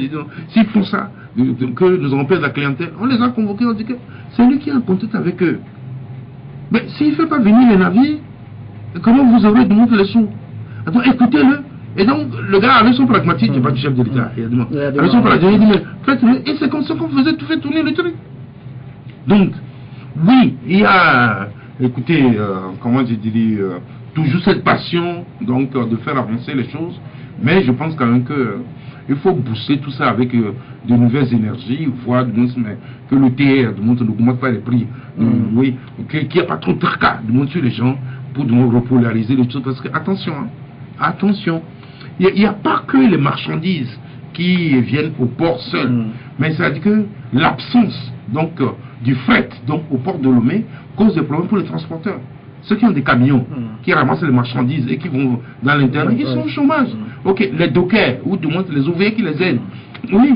s'ils font ça, que nous allons perdre la clientèle, on les a convoqués, on dit que c'est lui qui est en contact avec eux. Mais s'il ne fait pas venir les navires, comment vous aurez demandé les sous? Attends, écoutez-le. Et donc, le gars avait son pragmatique, il n'est pas du chef de l'État. Avec son pragmatique, il dit, mais faites-le. Et c'est comme ça qu'on faisait tout fait tourner le truc. Donc, oui, il y a, écoutez, comment je dirais, toujours cette passion, donc, de faire avancer les choses. Mais je pense quand même que il faut booster tout ça avec de nouvelles énergies, voir que le TR n'augmente pas les prix. Oui, qu'il n'y a pas trop de tracas sur les gens pour repolariser les choses. Parce que, attention, attention. Il n'y a pas que les marchandises qui viennent au port seul, mais ça veut dire que l'absence du fret au port de Lomé cause des problèmes pour les transporteurs. Ceux qui ont des camions, qui ramassent les marchandises et qui vont dans l'intérieur, ils sont au chômage. Ok, les dockers, ou du moins les ouvriers qui les aident. Oui,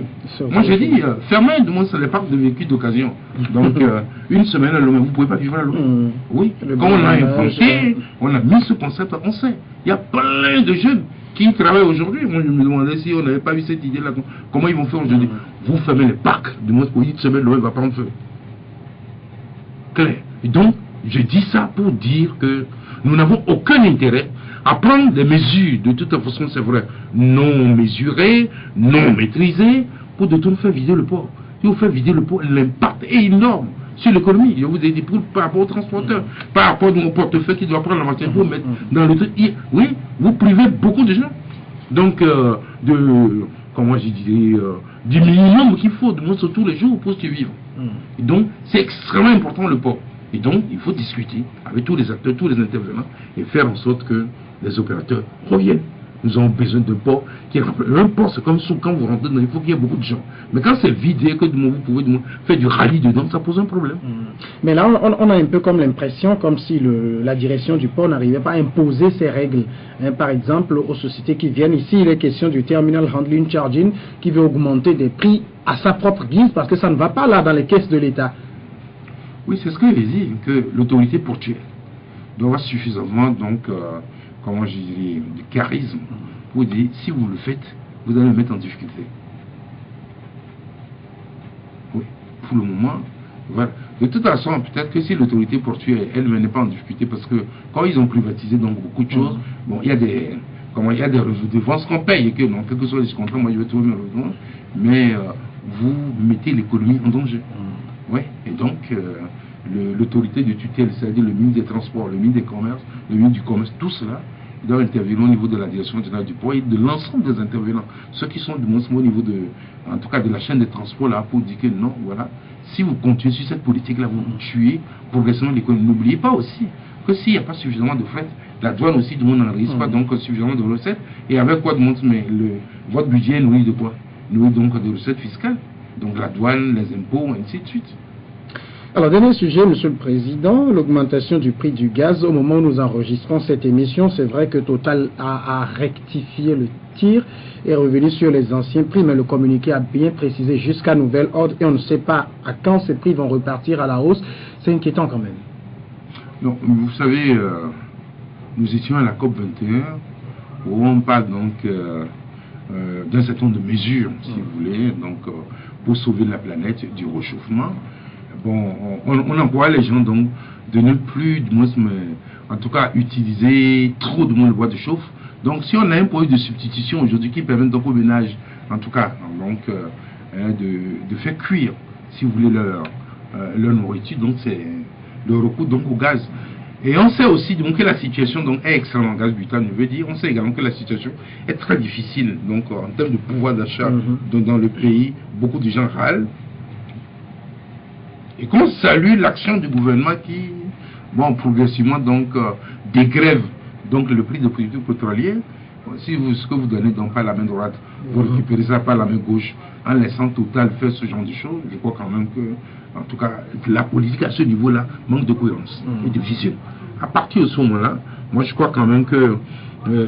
moi j'ai dit, fermez du moins les parcs de véhicules d'occasion. Donc, une semaine à Lomé, vous ne pouvez pas vivre à Lomé. Oui, quand on a implanté, on a mis ce concept, on sait. Il y a plein de jeunes qui travaillent aujourd'hui. Moi je me demandais si on n'avait pas vu cette idée-là, comment ils vont faire aujourd'hui. Vous fermez les parcs, du moins pour une semaine, Lomé va prendre feu. Clair. Et donc, je dis ça pour dire que nous n'avons aucun intérêt à prendre des mesures, de toute façon, c'est vrai, non mesurées, non maîtrisées, pour de tout faire vider le port. Si vous faites vider le port, l'impact est énorme sur l'économie. Je vous ai dit, par rapport aux transporteurs, par rapport au portefeuille qui doit prendre la matière pour mettre dans le truc. Oui, vous privez beaucoup de gens. Donc, comment je dirais, du minimum qu'il faut, de moins sur tous les jours pour survivre. Et donc, c'est extrêmement important le port. Et donc, il faut discuter avec tous les acteurs, tous les intervenants, et faire en sorte que les opérateurs reviennent. Nous avons besoin de port qui est rempli. Un port, c'est comme quand vous rentrez dedans, il faut qu'il y ait beaucoup de gens. Mais quand c'est vide et que vous pouvez faire du rallye dedans, ça pose un problème. Mais là, on a un peu comme l'impression, comme si la direction du port n'arrivait pas à imposer ses règles. Par exemple, aux sociétés qui viennent ici, il est question du terminal handling charging qui veut augmenter des prix à sa propre guise parce que ça ne va pas là dans les caisses de l'État. Oui, c'est ce que je dis, que l'autorité portuaire doit avoir suffisamment, comment je dirais, de charisme pour dire, si vous le faites, vous allez le mettre en difficulté. Oui, pour le moment, voilà. De toute façon, peut-être que si l'autorité portuaire, elle n'est pas en difficulté, parce que quand ils ont privatisé beaucoup de choses, bon, il y a des redevances qu'on paye, et que, non, quel que soit les contrats, moi je vais trouver mes redevances, mais vous mettez l'économie en danger. Oui, et donc, l'autorité de tutelle, c'est-à-dire le ministre des Transports, le ministre des Commerces, le ministre du Commerce, tout cela, ils doivent intervenir au niveau de la direction générale du port et de l'ensemble des intervenants, ceux qui sont du moins au niveau en tout cas de la chaîne des transports là, pour dire que non, voilà, si vous continuez sur cette politique-là, vous tuez progressivement l'économie. N'oubliez pas aussi que s'il n'y a pas suffisamment de fret, la douane aussi, du monde n'enregistre pas donc suffisamment de recettes, et avec quoi de monde, mais votre budget est nourri de quoi? nouer donc des recettes fiscales, donc la douane, les impôts, ainsi de suite. Alors, dernier sujet, Monsieur le Président, l'augmentation du prix du gaz. Au moment où nous enregistrons cette émission, c'est vrai que Total a rectifié le tir et est revenu sur les anciens prix, mais le communiqué a bien précisé jusqu'à nouvel ordre et on ne sait pas à quand ces prix vont repartir à la hausse. C'est inquiétant quand même. Donc, vous savez, nous étions à la COP 21 où on parle donc d'un certain nombre de mesures, si vous voulez, donc pour sauver la planète du réchauffement. Bon, on envoie les gens donc de ne plus, du moins, en tout cas, utiliser trop de bois de chauffe. Donc, si on a un produit de substitution aujourd'hui qui permet donc aux ménages, en tout cas, donc de faire cuire, si vous voulez, leur nourriture, donc c'est le recours donc au gaz. Et on sait aussi donc que la situation donc est extrêmement gaz butane, veut dire, on sait également que la situation est très difficile, donc en termes de pouvoir d'achat dans le pays, beaucoup de gens râlent. Et qu'on salue l'action du gouvernement qui, bon, progressivement donc dégrève donc le prix des produits pétroliers. Si ce que vous donnez donc par la main droite, vous récupérez ça par la main gauche, en laissant Total faire ce genre de choses, je crois quand même que, en tout cas, la politique à ce niveau-là manque de cohérence et de vision. À partir de ce moment-là, moi je crois quand même que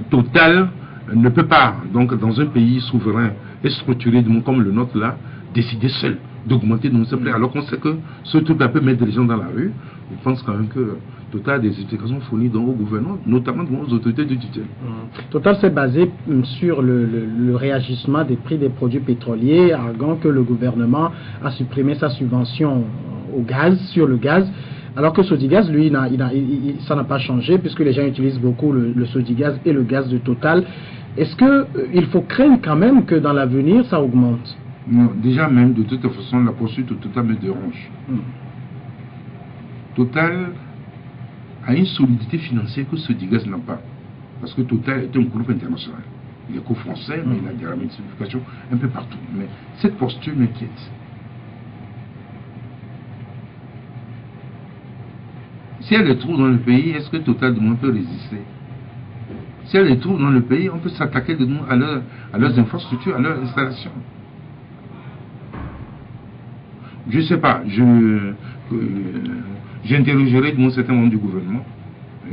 Total ne peut pas, donc dans un pays souverain et structuré comme le nôtre là, décider seul d'augmenter nos prix, alors qu'on sait que ce truc-là peut mettre des gens dans la rue. Je pense quand même que Total a des explications fournies donc au gouvernement, notamment aux autorités de tutelle. Total s'est basé sur le réagissement des prix des produits pétroliers, arguant que le gouvernement a supprimé sa subvention au gaz, sur le gaz, alors que Sodigaz, lui, ça n'a pas changé, puisque les gens utilisent beaucoup le Sodigaz et le gaz de Total. Est-ce qu'il faut craindre quand même que dans l'avenir, ça augmente? Non, déjà même, de toute façon, la poursuite de Total me dérange. Total a une solidité financière que Sodigaz n'a pas. Parce que Total est un groupe international. Il est co-français, mais il a des ramifications un peu partout. Mais cette posture m'inquiète. Si elle est trop dans le pays, est-ce que Total du moins peut résister? Si elle est trop dans le pays, on peut s'attaquer à leurs infrastructures, à leurs installations. Je ne sais pas, j'interrogerai un certain nombre du gouvernement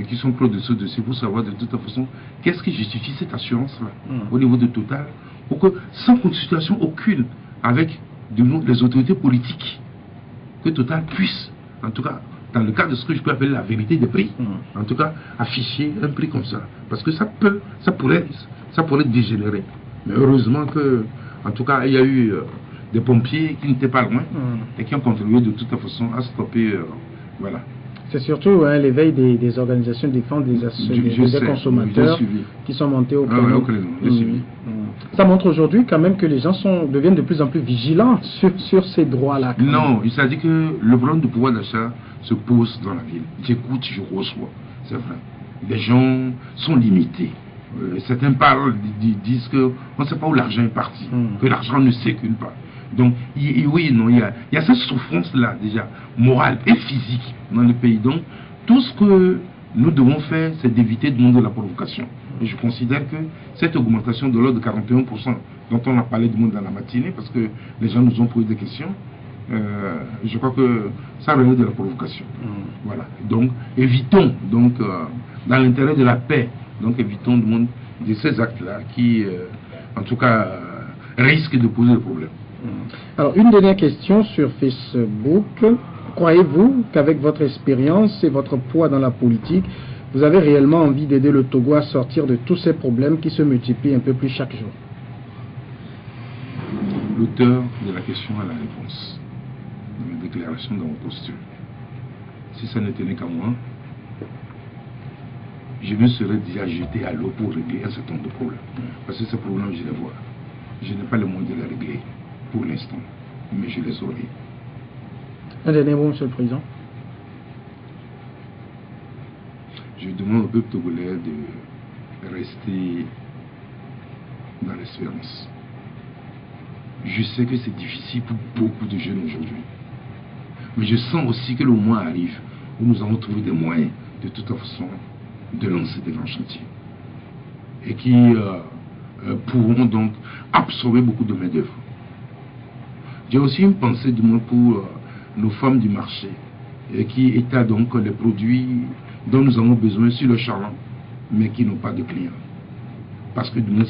qui sont proches de ce dossier pour savoir de toute façon qu'est-ce qui justifie cette assurance-là au niveau de Total, pour que sans consultation aucune avec les autorités politiques, que Total puisse, en tout cas, dans le cadre de ce que je peux appeler la vérité des prix, en tout cas, afficher un prix comme ça. Parce que ça pourrait dégénérer. Mais heureusement que, en tout cas, il y a eu des pompiers qui n'étaient pas loin et qui ont contribué de toute façon à stopper, voilà. C'est surtout l'éveil des organisations de défense des consommateurs qui sont montés au créneau. Ça montre aujourd'hui quand même que les gens deviennent de plus en plus vigilants sur ces droits-là. Non, il s'agit que le problème du pouvoir d'achat se pose dans la ville. J'écoute, je reçois, c'est vrai. Les gens sont limités. Certains parlent, disent qu'on ne sait pas où l'argent est parti, que l'argent ne circule pas. Donc, oui, non, il y a cette souffrance-là, déjà, morale et physique dans le pays. Donc, tout ce que nous devons faire, c'est d'éviter de monter la provocation. Et je considère que cette augmentation de l'ordre de 41%, dont on a parlé du monde dans la matinée, parce que les gens nous ont posé des questions, je crois que ça relève de la provocation. Voilà. Donc, évitons, donc, dans l'intérêt de la paix, donc évitons de ces actes-là qui, en tout cas, risquent de poser des problèmes. Alors, une dernière question sur Facebook. Croyez-vous qu'avec votre expérience et votre poids dans la politique, vous avez réellement envie d'aider le Togo à sortir de tous ces problèmes qui se multiplient un peu plus chaque jour? L'auteur de la question a la réponse dans la déclaration de mon posture. Si ça ne tenait qu'à moi, je me serais déjà jeté à l'eau pour régler un certain nombre de problèmes. Parce que ces problèmes, je les vois. Je n'ai pas le moyen de les régler pour l'instant, mais je les aurai. Un dernier mot, Monsieur le Président. Je demande au peuple togolais de rester dans l'espérance. Je sais que c'est difficile pour beaucoup de jeunes aujourd'hui. Mais je sens aussi que le moment arrive où nous allons trouver des moyens, de toute façon, de lancer des grands chantiers. Et qui pourront donc absorber beaucoup de main-d'œuvre. J'ai aussi une pensée du moins pour nos femmes du marché qui étalent donc les produits dont nous avons besoin sur le champ, mais qui n'ont pas de clients. Parce que du moins,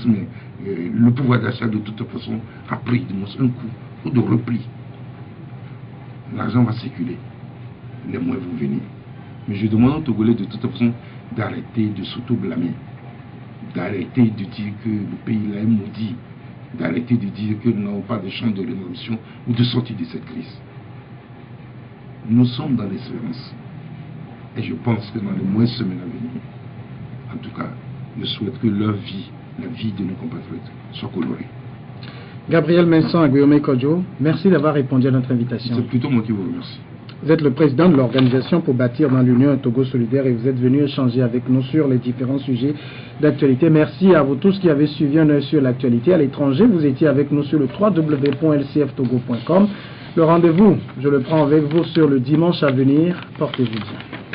le pouvoir d'achat de toute façon a pris du moins un coup ou de repli. L'argent va circuler, les moyens vont venir. Mais je demande aux Togolais de toute façon d'arrêter de s'auto-blâmer, d'arrêter de dire que le pays là est maudit, d'arrêter de dire que nous n'avons pas de chance de révolution ou de sortie de cette crise. Nous sommes dans l'espérance. Et je pense que dans les mois et semaines à venir, en tout cas, je souhaite que leur vie, la vie de nos compatriotes, soit colorée. Gabriel Menson à Guillaume Kodjo, merci d'avoir répondu à notre invitation. C'est plutôt moi qui vous remercie. Vous êtes le président de l'organisation pour bâtir dans l'Union un Togo solidaire et vous êtes venu échanger avec nous sur les différents sujets d'actualité. Merci à vous tous qui avez suivi un œil sur l'actualité à l'étranger. Vous étiez avec nous sur le www.lcftogo.com. Le rendez-vous, je le prends avec vous sur le dimanche à venir. Portez-vous bien.